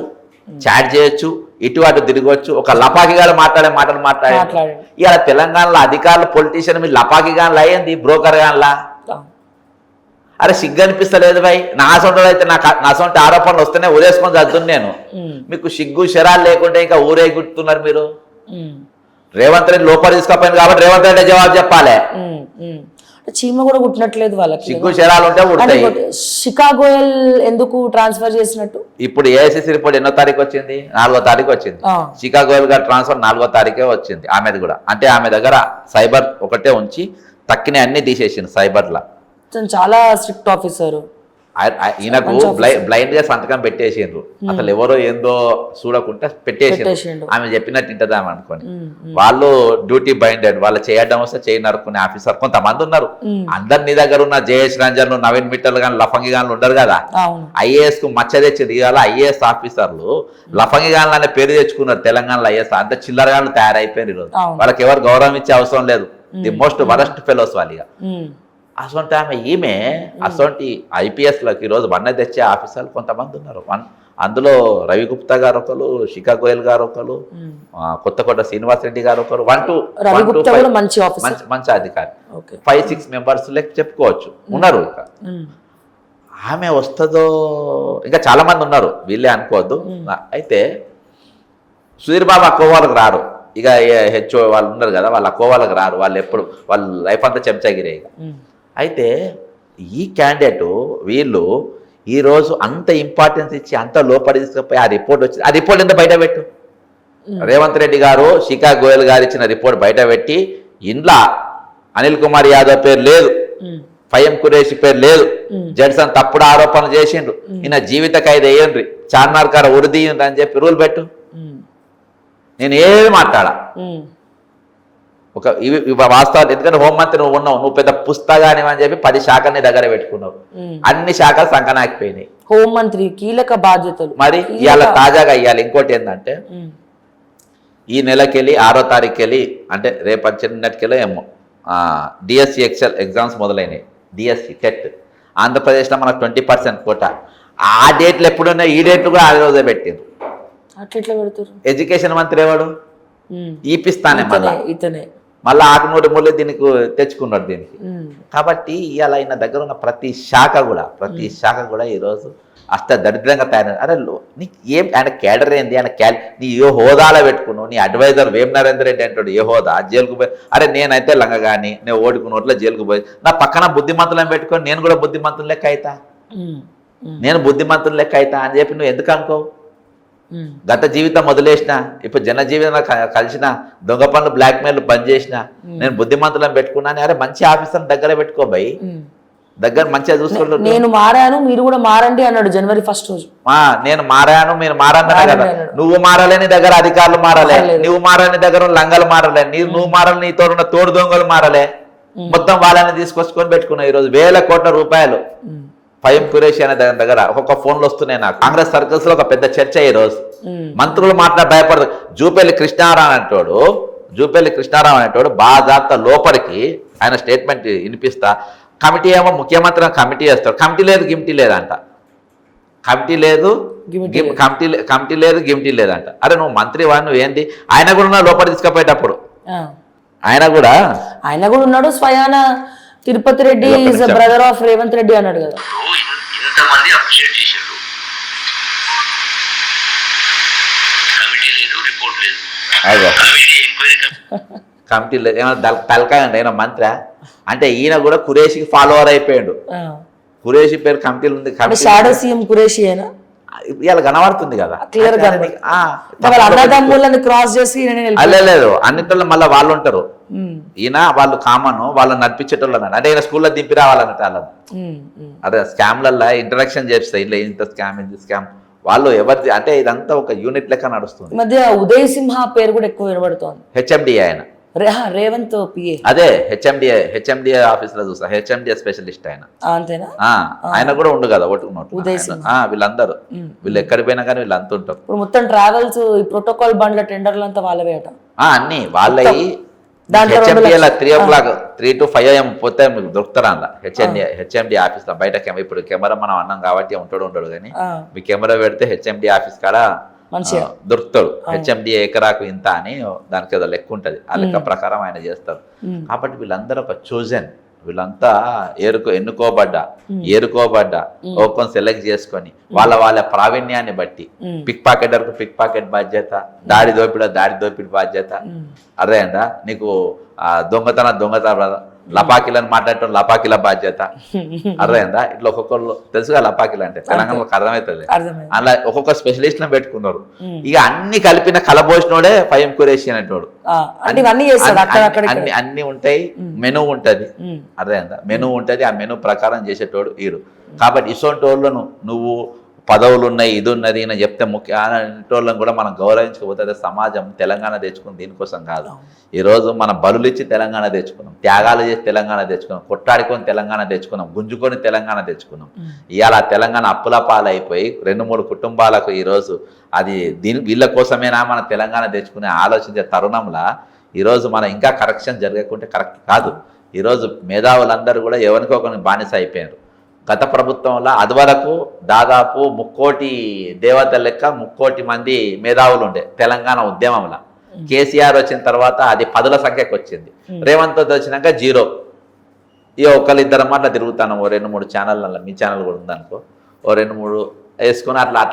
చాట్ చేయొచ్చు, ఇటు అటు తిరగవచ్చు. ఒక లపాకిగాలు మాట్లాడే మాటలు మాట్లాడారు. ఇవాళ తెలంగాణలో అధికారులు పొలిటీషియన్ మీరు లపాకిగాన్లు అయ్యింది, బ్రోకర్ గాన్లా. అరే సిగ్గు అనిపిస్తలేదు భయ్. నా సొంత అయితే నా సొంత ఆరోపణలు వస్తేనే ఊరేసుకొని చదువుతుంది నేను. మీకు సిగ్గు శరాలు లేకుంటే ఇంకా ఊరే గుర్తున్నారు మీరు. రేవంత్ రెడ్డి లోపల తీసుకపోయింది కాబట్టి రేవంత్ రెడ్డి జవాబు చెప్పాలి. చీమ కూడా కుట్టినట్లేదు వాళ్ళకి. సిగ్గు శరాలు ఉంటే ఉంటాయి. షికాగోయల్ ఎందుకు ట్రాన్స్ఫర్ చేసినట్టు? ఇప్పుడు ఏఐసిసి రిపోర్ట్ ఎన్నో తారీఖు వచ్చింది? 4వ తారీఖు వచ్చింది. షికాగోయల్ గారు ట్రాన్స్ఫర్ 4వ తారీఖే వచ్చింది. ఆమెది కూడా అంటే ఆమె దగ్గర సైబర్ ఒకటే ఉంచి తక్కిన అన్ని తీసేసింది సైబర్లా. చాలా స్ట్రిక్ట్ ఆఫీసర్. ఈయనకు బ్లైండ్ గా సంతకం పెట్టేసిండ్రు. అసలు ఎవరో ఏందో చూడకుండా పెట్టేసిండ్రు. ఆమె చెప్పినట్టు ఇంటదాం అనుకోని. వాళ్ళు డ్యూటీ బైండెడ్. వాళ్ళు చేయడం వస్తే చేయి నరుకునే ఆఫీసర్ కొంతమంది ఉన్నారు. అందరు నీ దగ్గర ఉన్న జయేష్ రంజన్, నవీన్ మిట్టల్ గాని, లఫంగి గాన్లు ఉండరు కదా. ఐఏఎస్ కు మచ్చ తెచ్చింది. ఇవాళ ఐఏఎస్ ఆఫీసర్లు లఫంగి గాన్లు అనే పేరు తెచ్చుకున్నారు తెలంగాణలో. ఐఏఎస్ అంత చిల్లరగాన్లు తయారైపోయారు ఈరోజు. వాళ్ళకి ఎవరు గౌరవం ఇచ్చే అవసరం లేదు. ది మోస్ట్ వరస్ట్ ఫెలోస్ వాళ్ళిగా. అసొంటి ఆమె ఈమె అసొంటి ఐపీఎస్లకు ఈరోజు వన్న తెచ్చే ఆఫీసర్లు కొంతమంది ఉన్నారు. అందులో రవి గుప్తా గారు ఒకరు, శిఖా గోయల్ గారు ఒకరు, కొత్తకోట శ్రీనివాస్ రెడ్డి గారు ఒకరు. 1 మంచి అధికారి. 5-6 మెంబర్స్ లెక్క చెప్పుకోవచ్చు ఉన్నారు. ఇక ఆమె వస్తుందో ఇంకా చాలా మంది ఉన్నారు, వీళ్ళే అనుకోవద్దు. అయితే సుధీర్ బాబు ఆ కోవాలకు రారు. ఇక హెచ్ఓ వాళ్ళు ఉన్నారు కదా, వాళ్ళు ఆ కోవాలకు రారు. వాళ్ళు ఎప్పుడు వాళ్ళు లైఫ్ అంతా చెంచాగిరే. ఇక అయితే ఈ క్యాండిడేట్ వీళ్ళు ఈరోజు అంత ఇంపార్టెన్స్ ఇచ్చి అంత లోపలి తీసుకుపోయి ఆ రిపోర్ట్ వచ్చింది. ఆ రిపోర్ట్ ఎంత బయట పెట్టు? రేవంత్ రెడ్డి గారు శిఖా గోయల్ గారు ఇచ్చిన రిపోర్ట్ బయట పెట్టి ఇంట్లో అనిల్ కుమార్ యాదవ్ పేరు లేదు, ఫయం కురేషి పేరు లేదు, జడ్సన్ తప్పుడు ఆరోపణలు చేసిండ్రు, ఈయన జీవిత ఖైదు వేయండ్రి, చార్మినార్ కాడ ఉరిదీయండి అని చెప్పి రూల్ పెట్టు. నేను ఏమి మాట్లాడా ఒక ఇవి వాస్తవాలు. ఎందుకంటే హోంమంత్రి నువ్వు ఉన్నావు, నువ్వు పెద్ద పుస్తకాన్ని అని చెప్పి 10 శాఖల్ని దగ్గర పెట్టుకున్నావు. అన్ని శాఖలు సంకనాకిపోయినాయి. హోంమంత్రి కీలక బాధ్యతలు. మరి ఇవాళ తాజాగా ఇవ్వాలి ఇంకోటి ఏంటంటే ఈ నెలకెళ్ళి 6వ తారీఖు వెళ్ళి అంటే రేపు చిన్నటికెళ్ళి ఏమో డిఎస్సి ఎగ్జామ్స్ మొదలైనవి. డిఎస్సి టెట్ ఆంధ్రప్రదేశ్లో మనకు 20% కోట. ఆ డేట్లు ఎప్పుడున్నాయి? ఈ డేట్లు కూడా ఆ రోజే పెట్టారు. ఎడ్యుకేషన్ మంత్రి ఎవడు? ఈపిస్తానే మళ్ళీ ఆకునూరి మూలే దీనికి తెచ్చుకున్నాడు దీనికి. కాబట్టి ఇవాళ ఆయన దగ్గర ఉన్న ప్రతి శాఖ కూడా ఈరోజు అష్ట దరిద్రంగా తయారైంది. అరే నీకు ఏం ఆయన క్యాడర్ ఏంది? ఆయన నీ ఏ హోదాలో పెట్టుకున్నావు? నీ అడ్వైజర్ వేం నరేందర్ రెడ్డి అంటాడు ఏ హోదా? జైలుకు పోయి అరే నేనైతే లంగ కానీ నేను ఓడుకున్నట్ల జైలుకు పోయి నా పక్కన బుద్ధిమంతులను పెట్టుకొని నేను కూడా బుద్ధిమంతులు లెక్క అవుతా, నేను బుద్ధిమంతులు లెక్క అవుతా అని చెప్పి నువ్వు ఎందుకు అనుకోవు? గత జీవితం వదిలేసిన, ఇప్పుడు జనజీవితంలో కలిసిన, దొంగ పనులు బ్లాక్మెయిల్ బంద్ చేసిన, నేను బుద్ధిమంతులను పెట్టుకున్నాను. అరే మంచి ఆఫీసర్ దగ్గర పెట్టుకో భయ్, దగ్గర మంచిగా చూసుకుంటూ. నేను మారాను మీరు కూడా మారండి అన్నాడు జనవరి 1 రోజు. నేను మారాను మీరు మారన్నారు కదా. నువ్వు మారాలని దగ్గర అధికారులు మారలే, నువ్వు మారని దగ్గర లంగలు మారలే, నువ్వు మారాలి నీతో ఉన్న తోడు దొంగలు మారలే. మొత్తం వాళ్ళని తీసుకొచ్చుకొని పెట్టుకున్నావు. ఈరోజు వేల కోట్ల రూపాయలు ఫయం కురేషి అనే దగ్గర ఒక్కొక్క ఫోన్లు వస్తున్నాయి నాకు. కాంగ్రెస్ సర్కిల్స్ లో ఒక పెద్ద చర్చ ఈరోజు. మంత్రులు మాట్లాడ భయపడదు. జూపల్లి కృష్ణారావు అనేటోడు బాజాప్తా లోపలికి ఆయన స్టేట్మెంట్ వినిపిస్తా, కమిటీ ఏమో ముఖ్యమంత్రి కమిటీ వేస్తాడు, కమిటీ లేదు గిమిటీ లేదంట, కమిటీ లేదు గిమిటీ లేదంట. అరే నువ్వు మంత్రి వాడు నువ్వు ఏంటి? ఆయన కూడా లోపలి తీసుకుపోయేటప్పుడు ఆయన కూడా ఉన్నాడు. స్వయాన Tirupati Reddy is brother of Revanth Reddy అన్నాడు కదా. ఇంతమంది అప్రిషియేట్ చేశారు, కమిటీ లేదు, రిపోర్ట్ లేదు, కమిటీ లేదు. ఏమన్నా తలకాయ అండి ఆయన మంత్రి అంటే ఈయన కూడా కురేషికి ఫాలోవర్ అయిపోయాడు. కురేషి పేరు కమిటీలు ఉంది. షాడో సీఎం కురేషి అయినా ఇవాళ కనబడుతుంది కదా క్లియర్ గా. అన్నదమ్ములను క్రాస్ చేసి లేదు అన్నింటిలో మళ్ళీ వాళ్ళు ఉంటారు. ఈయన వాళ్ళు కామన్ వాళ్ళు నడిపించేటోళ్ళు అన్నాడు. అంటే ఈయన స్కూల్లో దింపి రావాలన్నట్టు వాళ్ళని. అదే స్కామ్లల్లో ఇంట్రడక్షన్ చేస్తాయి, ఇట్లా ఇంత స్కామ్ ఇంత స్కామ్ వాళ్ళు ఎవరిది అంటే ఇదంతా ఒక యూనిట్ లెక్క నడుస్తుంది. మధ్య ఉదయ్ సింహ పేరు కూడా ఎక్కువ వినబడుతోంది. హెచ్ఎండి ఆయన రేవంత్ పిఏ అదే హెచ్ఎండిఏ ఆఫీస్లో చూసా, హెచ్ఎండిఏ స్పెషలిస్ట్ ఆయన. అంతేనా? ఆయన కూడా ఉండు కదా ఓటుకున్నట్టు ఉదయ్ సింగ్. వీళ్ళందరూ వీళ్ళు ఎక్కడికి పోయినా కానీ వీళ్ళు అంత ఉంటారు. ఇప్పుడు మొత్తం ట్రావెల్స్ ఈ ప్రోటోకాల్ బండ్ల టెండర్లు అంతా వాళ్ళవే అట. అన్ని వాళ్ళవి. హెచ్ఎండిఏలో 3 to 5 AM పోతే మీకు దొరుకుతారా అలా హెచ్ఎండి ఆఫీస్ లో బయట ఇప్పుడు కెమెరా మనం అన్నాం కాబట్టి ఉంటాడు కానీ మీ కెమెరా పెడితే హెచ్ఎండి ఆఫీస్ కాడ దొరుకుతాడు. హెచ్ఎండి ఎకరాకు ఇంత అని దానికి ఏదో లెక్క ఉంటుంది, ఆ లెక్క ప్రకారం ఆయన చేస్తారు. కాబట్టి వీళ్ళందరూ ఒక చూజన్, వీళ్ళంతా ఏరుకోబడ్డ ఒక్కొని సెలెక్ట్ చేసుకొని వాళ్ళ ప్రావీణ్యాన్ని బట్టి పిక్ పాకెట్ బాధ్యత, దాడి దోపిడి బాధ్యత, అదే అంట నీకు దొంగతన లపాకిలని మాట్లాడటం లపాకిల బాధ్యత, అర్థమైందా? ఇట్లా ఒక్కొక్కరు తెలుసుగా లపాకిలు అంటే తెలంగాణలోకి అర్థమవుతుంది. అలా ఒక్కొక్క స్పెషలిస్ట్ పెట్టుకున్నారు. ఇక అన్ని కలిపిన కలబోసినోడే ఫైమ్ కురేషి అనేటోడు. అన్ని ఉంటాయి, మెనూ ఉంటది, అర్థమైందా? మెనూ ఉంటది, ఆ మెనూ ప్రకారం చేసేటోడు వీడు. కాబట్టి ఇసోంటి వాళ్ళను నువ్వు పదవులు ఉన్నాయి, ఇది ఉన్నది అని చెప్తే ముఖ్యటోళ్ళని కూడా మనం గౌరవించకపోతే సమాజం తెలంగాణ తెచ్చుకుంది దీనికోసం కాదు. ఈరోజు మనం బలులు ఇచ్చి తెలంగాణ తెచ్చుకున్నాం, త్యాగాలు చేసి తెలంగాణ తెచ్చుకున్నాం, కొట్టాడుకొని తెలంగాణ తెచ్చుకున్నాం, గుంజుకొని తెలంగాణ తెచ్చుకున్నాం. ఇవాళ తెలంగాణ అప్పుల పాలైపోయి 2-3 కుటుంబాలకు ఈరోజు అది వీళ్ళ కోసమేనా మన తెలంగాణ తెచ్చుకునే ఆలోచించే తరుణంలో ఈరోజు మనం ఇంకా కరెక్షన్ జరగకుంటే కరెక్ట్ కాదు. ఈరోజు మేధావులందరూ కూడా ఎవరికొకరిని బానిస అయిపోయారు. గత ప్రభుత్వంలో అది వరకు దాదాపు 3 కోటి దేవతల లెక్క 3 కోటి మంది మేధావులు ఉండే తెలంగాణ ఉద్యమంలో. కేసీఆర్ వచ్చిన తర్వాత అది 10ల సంఖ్యకు వచ్చింది. రేవంత్ వచ్చినాక 0. ఇక ఒకళ్ళిద్దరు అట్లా తిరుగుతాను 2-3 ఛానళ్ళల్లో, మీ ఛానల్ కూడా ఉందనుకో, 2-3 వేసుకొని అట్లా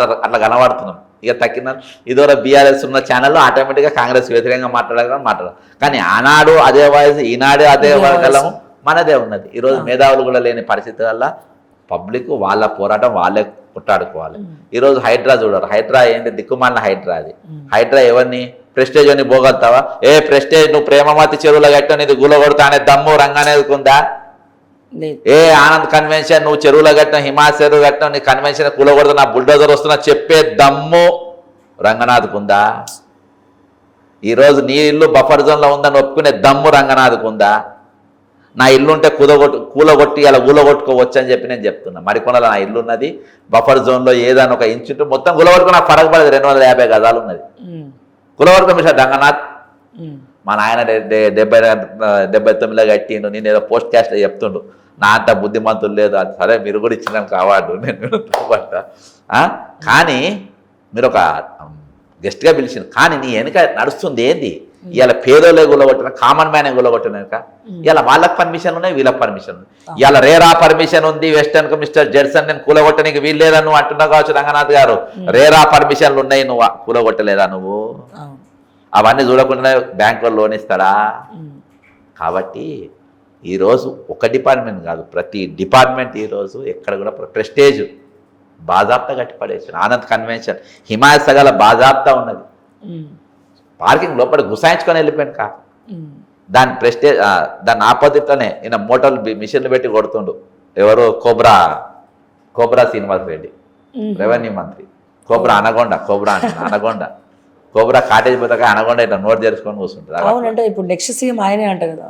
కనబడుతున్నాం. ఇక తక్కిన ఇదివరకు బీఆర్ఎస్ ఉన్న ఛానల్లో ఆటోమేటిక్గా కాంగ్రెస్ వ్యతిరేకంగా మాట్లాడాలి. కానీ ఆనాడు అదే వాయిస్, ఈనాడు అదే గలము మనదే ఉన్నది. ఈరోజు మేధావులు కూడా లేని పరిస్థితి వల్ల పబ్లిక్ వాళ్ళ పోరాటం వాళ్ళే కొట్టాడుకోవాలి. ఈరోజు హైడ్రా చూడరు. హైడ్రా ఏంటి? దిక్కుమాలిన హైడ్రా అది. హైడ్రా ఎవరిని? ప్రెస్టేజ్ అని పోగలుగుతావా? ప్రెస్టేజ్ నువ్వు ప్రేమమతి చెరువులో కట్టా నీది గుల కొడతా అనే దమ్ము రంగానేది ఉందా? ఆనంద్ కన్వెన్షన్ నువ్వు చెరువులో కట్టిన, హిమాలయ చెరువు కట్టిన, నీ కన్వెన్షన్ గుల కొడతా, నా బుల్డోజర్ వస్తున్నా చెప్పే దమ్ము రంగనాథ్కు ఉందా? ఈరోజు నీ ఇల్లు బఫర్ జోన్లో ఉందని ఒప్పుకునే దమ్ము రంగనాథ్కు ఉందా? నా ఇల్లు ఉంటే కూలగొట్టి అలా కూలగొట్టుకోవచ్చు అని చెప్పి నేను చెప్తున్నా. మరికొండలో నా ఇల్లు ఉన్నది, బఫర్ జోన్లో ఏదైనా ఒక ఇంచు ఉంటే మొత్తం కూలగొట్టుకుని నాకు ఫరక పడదు. 250 గజాలు ఉన్నది కూలగొట్టుకో మిస్టర్ రంగనాథ్. మా నాయన 79లో కట్టిండు, నేను ఏదో పోస్ట్ క్యాస్ట్లో చెప్తుండు, నా అంత బుద్ధిమంతులు లేదు. అది సరే, మీరు కూడా ఇచ్చినాక అవార్డు నేను కానీ మీరు ఒక గెస్ట్గా పిలిచింది. కానీ నీ వెనుక నడుస్తుంది ఏంది? ఇవాళ పేదోళ్ళే గుల్లగొట్టిన, కామన్ మ్యానే గుల్లగొట్టిన వెనుక ఇలా వాళ్ళకి పర్మిషన్ ఉన్నాయి, వీళ్ళకి పర్మిషన్ ఉంది. ఇవాళ రేరా పర్మిషన్ ఉంది వెస్టర్న్కు మిస్టర్ జెడ్సన్ నేను కూలగొట్టడానికి వీల్లేదా నువ్వు అంటున్నావు కావచ్చు రంగనాథ్ గారు. రేరా పర్మిషన్లు ఉన్నాయి, నువ్వు కూలగొట్టలేదా నువ్వు? అవన్నీ చూడకుండానే బ్యాంకులో లోన్ ఇస్తాడా? కాబట్టి ఈరోజు ఒక డిపార్ట్మెంట్ కాదు, ప్రతి డిపార్ట్మెంట్ ఈరోజు ఎక్కడ కూడా ప్రెస్టేజ్ బాజాప్తా కట్టిపడేసాను. ఆనంద్ కన్వెన్షన్ హిమాయత్ సగల బాజాప్తా ఉన్నది. పార్కింగ్ లోపల గుసాయించుకొని వెళ్ళిపోయాను కా. దాని ప్రెస్టేజ్ దాని ఆపోజిట్లోనే ఈయన మోటార్ మిషన్లు పెట్టి కొడుతుండు. ఎవరు? కోబ్రా శ్రీనివాస్ రెడ్డి, రెవెన్యూ మంత్రి. కోబ్రా కాటేజ్ పోతాక అనగొండ ఇట్లా నోట్ తెరుచుకొని కూర్చుంటుంది. అవునంటే ఇప్పుడు నెక్స్ట్ సీఎం ఆయనే అంట కదా.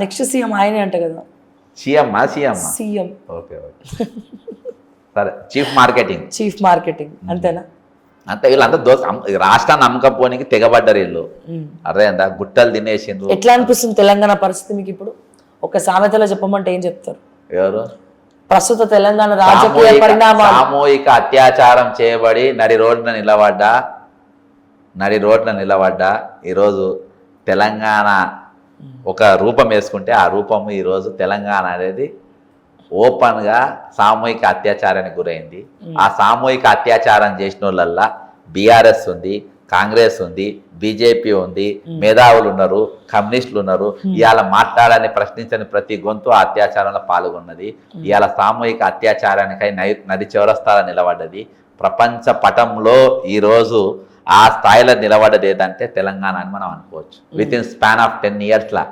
నెక్స్ట్ సీఎం ఆయనే అంట కదా. సీఎం ఓకే సరే. చీఫ్ మార్కెటింగ్ అంతేనా? అంతే. వీళ్ళంతా రాష్ట్రాన్ని అమ్మకపోనికి తెగబడ్డారు వీళ్ళు. అదే అంత గుట్టలు తినేసిండ్రు. ఎట్లా అనిపిస్తుంది తెలంగాణ పరిస్థితి మీకు ఇప్పుడు? ఒక సామెతలో చెప్పమంటే ఏం చెప్తారు? ఎవరు? ప్రస్తుత తెలంగాణ రాజకీయ పరిణామాలు. సామూహిక అత్యాచారం చేయబడి నడి రోడ్న నిలబడ్డా ఈరోజు తెలంగాణ ఒక రూపం వేసుకుంటే ఆ రూపము ఈరోజు తెలంగాణ అనేది ఓపెన్గా సామూహిక అత్యాచారానికి గురైంది. ఆ సామూహిక అత్యాచారం చేసిన వాళ్ళల్లా బీఆర్ఎస్ ఉంది, కాంగ్రెస్ ఉంది, బీజేపీ ఉంది, మేధావులు ఉన్నారు, కమ్యూనిస్టులు ఉన్నారు. ఇవాళ మాట్లాడని ప్రశ్నించని ప్రతి గొంతు ఆ అత్యాచారంలో పాల్గొన్నది. ఇవాళ సామూహిక అత్యాచారానికై నది చివరస్థాయిలో నిలబడ్డది. ప్రపంచ పటంలో ఈరోజు ఆ స్థాయిలో నిలబడ్డది ఏదంటే తెలంగాణ అని మనం అనుకోవచ్చు. విత్ ఇన్ స్పాన్ ఆఫ్ 10 yearsలా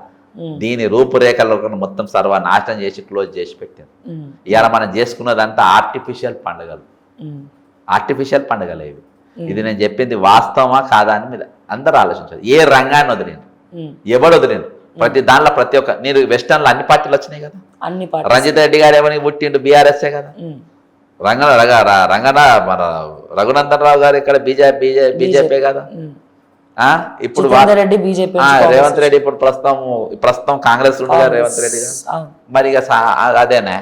దీని రూపురేఖలను మొత్తం సర్వనాశనం చేసి క్లోజ్ చేసి పెట్టారు. ఇవాళ మనం చేసుకున్నదంతా ఆర్టిఫిషియల్ పండుగలు ఇవి. ఇది నేను చెప్పింది వాస్తవమా కాదా అని మీరు అందరూ ఆలోచించారు. ఏ రంగాన్ని వదిలేండి, ఎవడు వదిలేడు. ప్రతి ఒక్క నేను వెస్టర్న్లో అన్ని పార్టీలు వచ్చినాయి కదా. అన్ని పార్టీ రంజిత్ రెడ్డి గారు ఏమని పుట్టిండు, బీఆర్ఎస్ఏ కదా. మన రఘునందన్ రావు గారు ఇక్కడ బీజేపీ కదా. ఇప్పుడు రెడ్డి బీజేపీ, రేవంత్ రెడ్డి ఇప్పుడు ప్రస్తుతం కాంగ్రెస్ ఉండగా రేవంత్ రెడ్డి గారు మరి ఇక అదేనే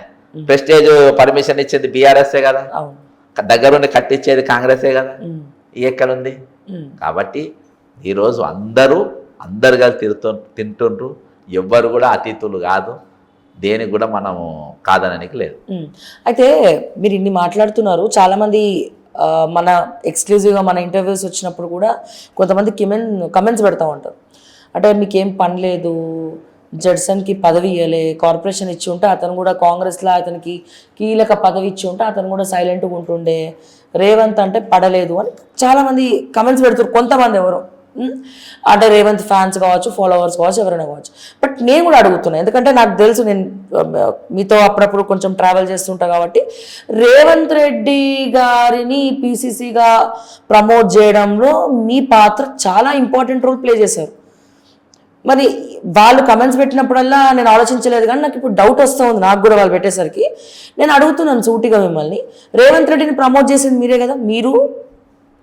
ప్రెస్టేజ్ పర్మిషన్ ఇచ్చేది బీఆర్ఎస్ఏ కదా, దగ్గరుండి కట్టించేది కాంగ్రెసే కదా. ఎక్కడుంది? కాబట్టి ఈరోజు అందరూ కలిసి తింటుండ్రు. ఎవ్వరు కూడా అతిథులు కాదు, దేనికి కూడా మనము కాదననికి లేదు. అయితే మీరు ఇన్ని మాట్లాడుతున్నారు, చాలామంది మన ఎక్స్క్లూజివ్గా మన ఇంటర్వ్యూస్ వచ్చినప్పుడు కూడా కొంతమంది కమెంట్స్ పెడతా ఉంటారు. అంటే మీకేం పని లేదు, జడ్సన్కి పదవి ఇవ్వలే, కార్పొరేషన్ ఇచ్చి ఉంటే అతను కూడా కాంగ్రెస్లో అతనికి కీలక పదవి ఇచ్చి ఉంటే అతను కూడా సైలెంట్గా ఉంటుండే, రేవంత్ అంటే పడలేదు అని చాలామంది కమెంట్స్ పెడుతారు. కొంతమంది ఎవరో అంటే రేవంత్ ఫ్యాన్స్ కావచ్చు, ఫాలోవర్స్ కావచ్చు, ఎవరైనా కావచ్చు. బట్ నేను కూడా అడుగుతున్నాను, ఎందుకంటే నాకు తెలుసు, నేను మీతో అప్పుడప్పుడు కొంచెం ట్రావెల్ చేస్తుంటా కాబట్టి, రేవంత్ రెడ్డి గారిని పీసీసీగా ప్రమోట్ చేయడంలో మీ పాత్ర చాలా ఇంపార్టెంట్ రోల్ ప్లే చేశారు. మరి వాళ్ళు కమెంట్స్ పెట్టినప్పుడల్లా నేను ఆలోచించలేదు, కానీ నాకు ఇప్పుడు డౌట్ వస్తూ ఉంది. నాకు కూడా వాళ్ళు పెట్టేసరికి నేను అడుగుతున్నాను సూటిగా మిమ్మల్ని, రేవంత్ రెడ్డిని ప్రమోట్ చేసింది మీరే కదా, మీరు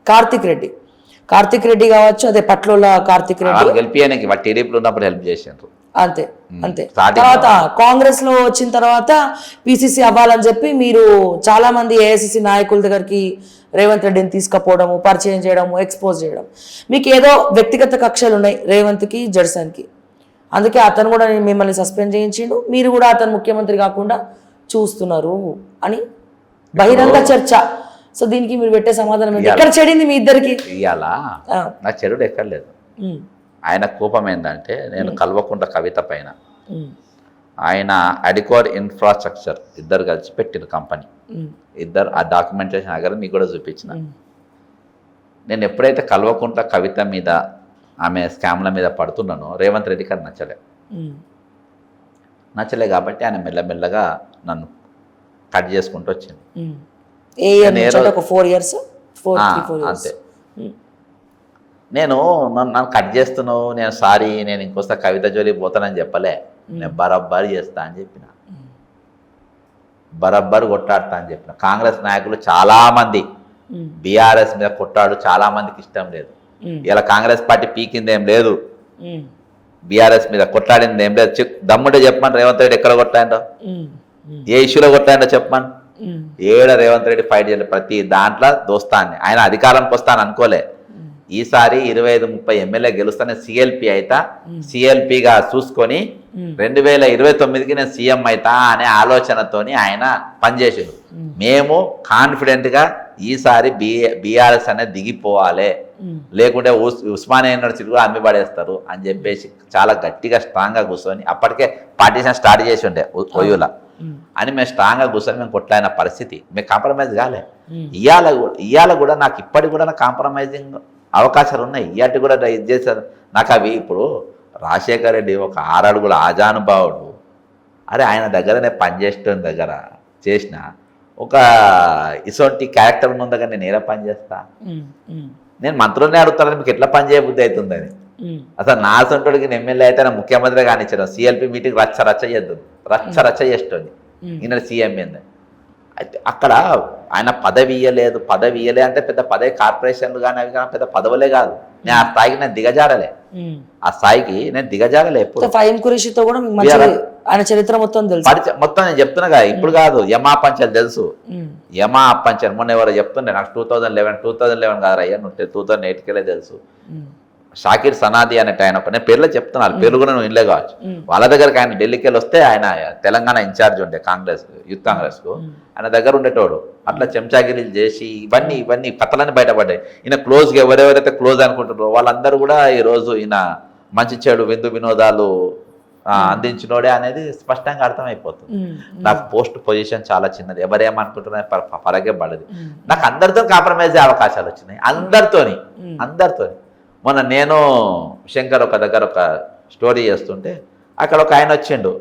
కార్తిక్ రెడ్డి కావచ్చు, అదే పట్లోల కార్తిక్ రెడ్డి గెలిపియానికి టీడీపీలో ఉన్నప్పుడు హెల్ప్ చేశారు. అంతే తర్వాత కాంగ్రెస్ లో వచ్చిన తర్వాత పిసిసి అవ్వాలని చెప్పి మీరు చాలా మంది ఏఐసిసి నాయకుల దగ్గరికి రేవంత్ రెడ్డిని తీసుకుపోవడము, పరిచయం చేయడము, ఎక్స్పోజ్ చేయడం. మీకు ఏదో వ్యక్తిగత కక్షలు ఉన్నాయి రేవంత్కి, జడ్సన్కి, అందుకే అతను కూడా మిమ్మల్ని సస్పెండ్ చేయించిండు, మీరు కూడా అతను ముఖ్యమంత్రి కాకుండా చూస్తున్నారు అని బహిరంగ చర్చ. సో దీనికి మీరు పెట్టే సమాధానం ఎక్కడ చెడింది మీ ఇద్దరికి? ఇవాళ నా చెడు ఎక్కర్లేదు. ఆయన కోపం ఏంటంటే, నేను కల్వకుంట్ల కవిత పైన ఆయన అడికోర్ ఇన్ఫ్రాస్ట్రక్చర్ ఇద్దరు కలిసి పెట్టిన కంపెనీ, ఇద్దరు ఆ డాక్యుమెంటేషన్ దగ్గర మీకు కూడా చూపించిన. నేను ఎప్పుడైతే కల్వకుంట్ల కవిత మీద ఆమె స్కామ్ల మీద పడుతున్నానో రేవంత్ రెడ్డి గారు నచ్చలే కాబట్టి ఆయన మెల్లమెల్లగా నన్ను కట్ చేసుకుంటూ వచ్చింది. అంతే. నన్ను కట్ చేస్తున్నావు, నేను సారీ, నేను ఇంకోసారి కవిత జోలికి పోతానని చెప్పలే, నేను బరాబర్ చేస్తా అని చెప్పిన, బరాబర్ కొట్టాడుతా అని చెప్పిన. కాంగ్రెస్ నాయకులు చాలా మంది బీఆర్ఎస్ మీద కొట్టాడు, చాలా మందికి ఇష్టం లేదు. ఇలా కాంగ్రెస్ పార్టీ పీకింది ఏం లేదు, బీఆర్ఎస్ మీద కొట్లాడింది ఏం లేదు. దమ్ముంటే చెప్పమని, రేవంత్ రెడ్డి ఎక్కడ కొట్టాడో, ఏ ఇష్యూలో కొట్టాడో చెప్పమని. రేవంత్ రెడ్డి ఫైట్ చేయలేదు, ప్రతి దాంట్లో దోస్తాన్ని. ఆయన అధికారంకి వస్తాను అనుకోలే, ఈసారి 25-30 ఎమ్మెల్యే గెలుస్తానే సిఎల్పి అయితా, సిఎల్పిగా చూసుకొని 2029కి నేను సీఎం అవుతా అనే ఆలోచనతోని ఆయన పనిచేసారు. మేము కాన్ఫిడెంట్గా ఈసారి బీఆర్ఎస్ అనేది దిగిపోవాలి, లేకుంటే ఉస్మానియా యూనివర్సిటీ కూడా అమ్మి పడేస్తారు అని చెప్పేసి చాలా గట్టిగా స్ట్రాంగ్గా కూర్చొని, అప్పటికే పార్టీషన్ స్టార్ట్ చేసి ఉండే ఒయ్యూల అని మేము స్ట్రాంగ్గా కూర్చొని మేము కొట్లాడిన పరిస్థితి. మేము కాంప్రమైజ్ కాలే. ఇవాళ కూడా నాకు ఇప్పటికి కూడా కాంప్రమైజింగ్ అవకాశాలు ఉన్నాయి. ఇవాటి కూడా ఇది చేశారు నాకు. అవి ఇప్పుడు రాజశేఖర్ రెడ్డి ఒక 6 అడుగుల ఆజానుభావుడు, అరే ఆయన దగ్గరనే పనిచేస్తున్న దగ్గర చేసిన ఒక ఇసొంటి క్యారెక్టర్ ఉన్న దగ్గర నేను ఏదో పని చేస్తా. నేను మంత్రులనే అడుగుతాను, మీకు ఎట్లా పని చేయబుద్ధి అవుతుందని. అసలు నా సొంటుడికి ఎమ్మెల్యే అయితే నా ముఖ్యమంత్రి కానిచ్చాడు, సిఎల్పి మీటింగ్ రచ్చ చేస్తుంది, ఈయన సీఎం ఏంది. అయితే అక్కడ ఆయన పదవి ఇయ్యలే అంటే పెద్ద పదవి, కార్పొరేషన్లు కానీ అవి కానీ పెద్ద పదవులే కాదు. నేను ఆ స్థాయికి నేను దిగజారలే, ఎప్పుడు. ఆయన చరిత్ర మొత్తం మొత్తం నేను చెప్తున్నా కదా, ఇప్పుడు కాదు, యమా పంచాయతీ తెలుసు. యమా పంచాయతీ మొన్న ఎవరో చెప్తుండే నాకు, 2011 కాదు అయ్యా, 2008కెళ్ళే తెలుసు. షాకిర్ సనాది అనేట ఆయన, నేను పేర్లో చెప్తున్నాను, పేర్లు కూడా నువ్వు ఇల్లే కావచ్చు. వాళ్ళ దగ్గరకు ఆయన ఢిల్లీకి వెళ్ళి వస్తే, ఆయన తెలంగాణ ఇన్ఛార్జ్ ఉండే యూత్ కాంగ్రెస్కు, ఆయన దగ్గర ఉండేటోడు. అట్లా చెంచాగిరీలు చేసి ఇవన్నీ కథలన్నీ బయటపడ్డాయి. ఈయన క్లోజ్గా ఎవరెవరైతే క్లోజ్ అనుకుంటున్నారో వాళ్ళందరూ కూడా ఈరోజు ఈయన మంచి చెడు విందు వినోదాలు అందించినోడే అనేది స్పష్టంగా అర్థమైపోతుంది. నాకు పోస్ట్ పొజిషన్ చాలా చిన్నది, ఎవరేమనుకుంటున్నా పరగే పడదు. నాకు అందరితో కాంప్రమైజ్ అయ్యే అవకాశాలు వచ్చినాయి, అందరితోని. మొన్న నేను శంకర్ ఒక దగ్గర ఒక స్టోరీ చేస్తుంటే, అక్కడ ఒక ఆయన వచ్చిండు,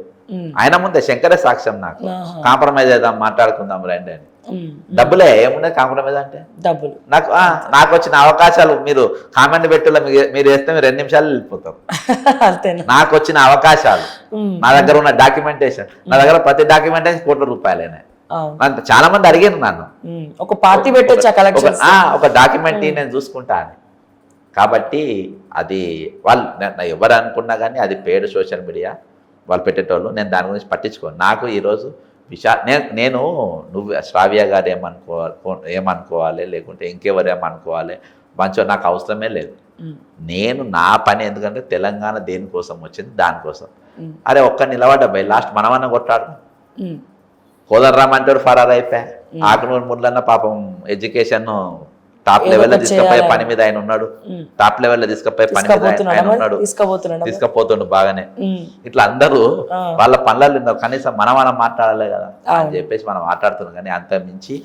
ఆయన ముందే శంకరే సాక్ష్యం నాకు. ఆహా. కాంప్రమైజ్ అవుదాం, మాట్లాడుకుందాం రండి అని. ఉమ్. డబ్బులే ఏముండే కాంప్రమైజ్ అంటే. డబ్బులు నాకు వచ్చిన అవకాశాలు మీరు కామెంట్ పెట్టులో మీరు వేస్తే మీరు 2 నిమిషాలు వెళ్ళిపోతారు. అంతేనా? నాకు వచ్చిన అవకాశాలు, ఉమ్. నా దగ్గర ఉన్న డాక్యుమెంటేషన్, నా దగ్గర ప్రతి డాక్యుమెంటేషన్ ₹1,00,00,000. అవును. చాలా మంది అడిగారు నన్ను, ఒక పార్టీ పెట్టొచ్చా కలెక్షన్? ఒక డాక్యుమెంట్ నేను చూసుకుంటా అని. కాబట్టి అది వాళ్ళు ఎవరు అనుకున్నా కానీ అది పేడ్ సోషల్ మీడియా వాళ్ళు పెట్టేటోళ్ళు. నేను దాని గురించి పట్టించుకోను. నాకు ఈరోజు నేను నువ్వు శ్రావ్య గారు ఏమనుకోవాలి లేకుంటే ఇంకెవరు ఏమనుకోవాలి మంచిగా నాకు అవసరమే లేదు. నేను నా పని, ఎందుకంటే తెలంగాణ దేనికోసం వచ్చింది, దానికోసం. అరే ఒక్క నిలబడ్డా లాస్ట్ మనమన్నా కొట్టాడు. కోదండరామ్ అంటాడు ఫరార్ అయిపోయా. ఆకునూరు ముళ్ళన్న పాపం ఎడ్యుకేషన్ టాప్ లెవెల్లో తీసుకుపోయే పని మీద ఆయన ఉన్నాడు. టాప్ లెవెల్లో తీసుకుపోయే పని మీద ఆయన ఉన్నాడు, తీసుకుపోతుండు బాగానే. ఇట్లా అందరూ వాళ్ళ పనులలో ఉన్నారు. కనీసం మనం మాట్లాడాలి కదా అని చెప్పేసి మనం మాట్లాడుతున్నాం. కానీ అంత మించి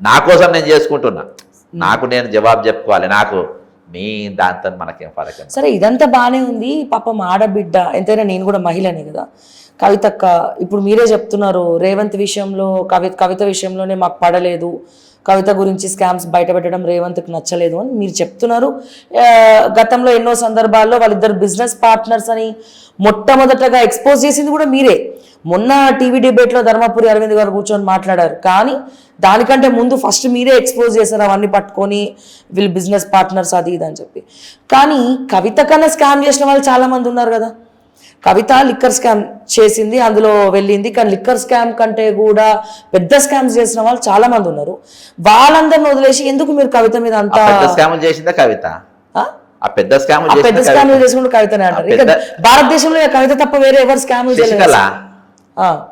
నా కోసం నేను చేసుకుంటున్నా, నాకు నేను జవాబు చెప్పుకోవాలి. నాకు మీ దాంతో మనకేం ఫరక. సరే ఇదంతా బాగానే ఉంది. పాపం ఆడబిడ్డ, ఎంతైనా నేను కూడా మహిళనే కదా. కవితక్క ఇప్పుడు మీరే చెప్తున్నారు రేవంత్ విషయంలో, కవిత విషయంలోనే మాకు పడలేదు, కవిత గురించి స్కామ్స్ బయటపెట్టడం రేవంత్కి నచ్చలేదు అని మీరు చెప్తున్నారు. గతంలో ఎన్నో సందర్భాల్లో వాళ్ళిద్దరు బిజినెస్ పార్ట్నర్స్ అని మొట్టమొదటగా ఎక్స్పోజ్ చేసింది కూడా మీరే. మొన్న టీవీ డిబేట్లో ధర్మపురి అరవింద్ గారు కూర్చొని మాట్లాడారు. కానీ దానికంటే ముందు ఫస్ట్ మీరే ఎక్స్పోజ్ చేశారు అవన్నీ పట్టుకొని, వీళ్ళు బిజినెస్ పార్ట్నర్స్ అది ఇది అని చెప్పి. కానీ కవిత కన్నా స్కామ్ చేసిన వాళ్ళు చాలామంది ఉన్నారు కదా. కవిత లిక్కర్ స్కామ్ చేసింది, అందులో వెళ్ళింది. కానీ లిక్కర్ స్కామ్ కంటే కూడా పెద్ద స్కామ్స్ చేసిన వాళ్ళు చాలా మంది ఉన్నారు. వాళ్ళందరిని వదిలేసి ఎందుకు మీరు కవిత మీద అంత స్కామ్ చేసిందా? కవిత పెద్ద స్కామ్ చేసుకుంటూ కవితనే అంటారు. ఇక భారతదేశంలో కవిత తప్ప వేరే ఎవరు స్కామ్ చేయలేదు.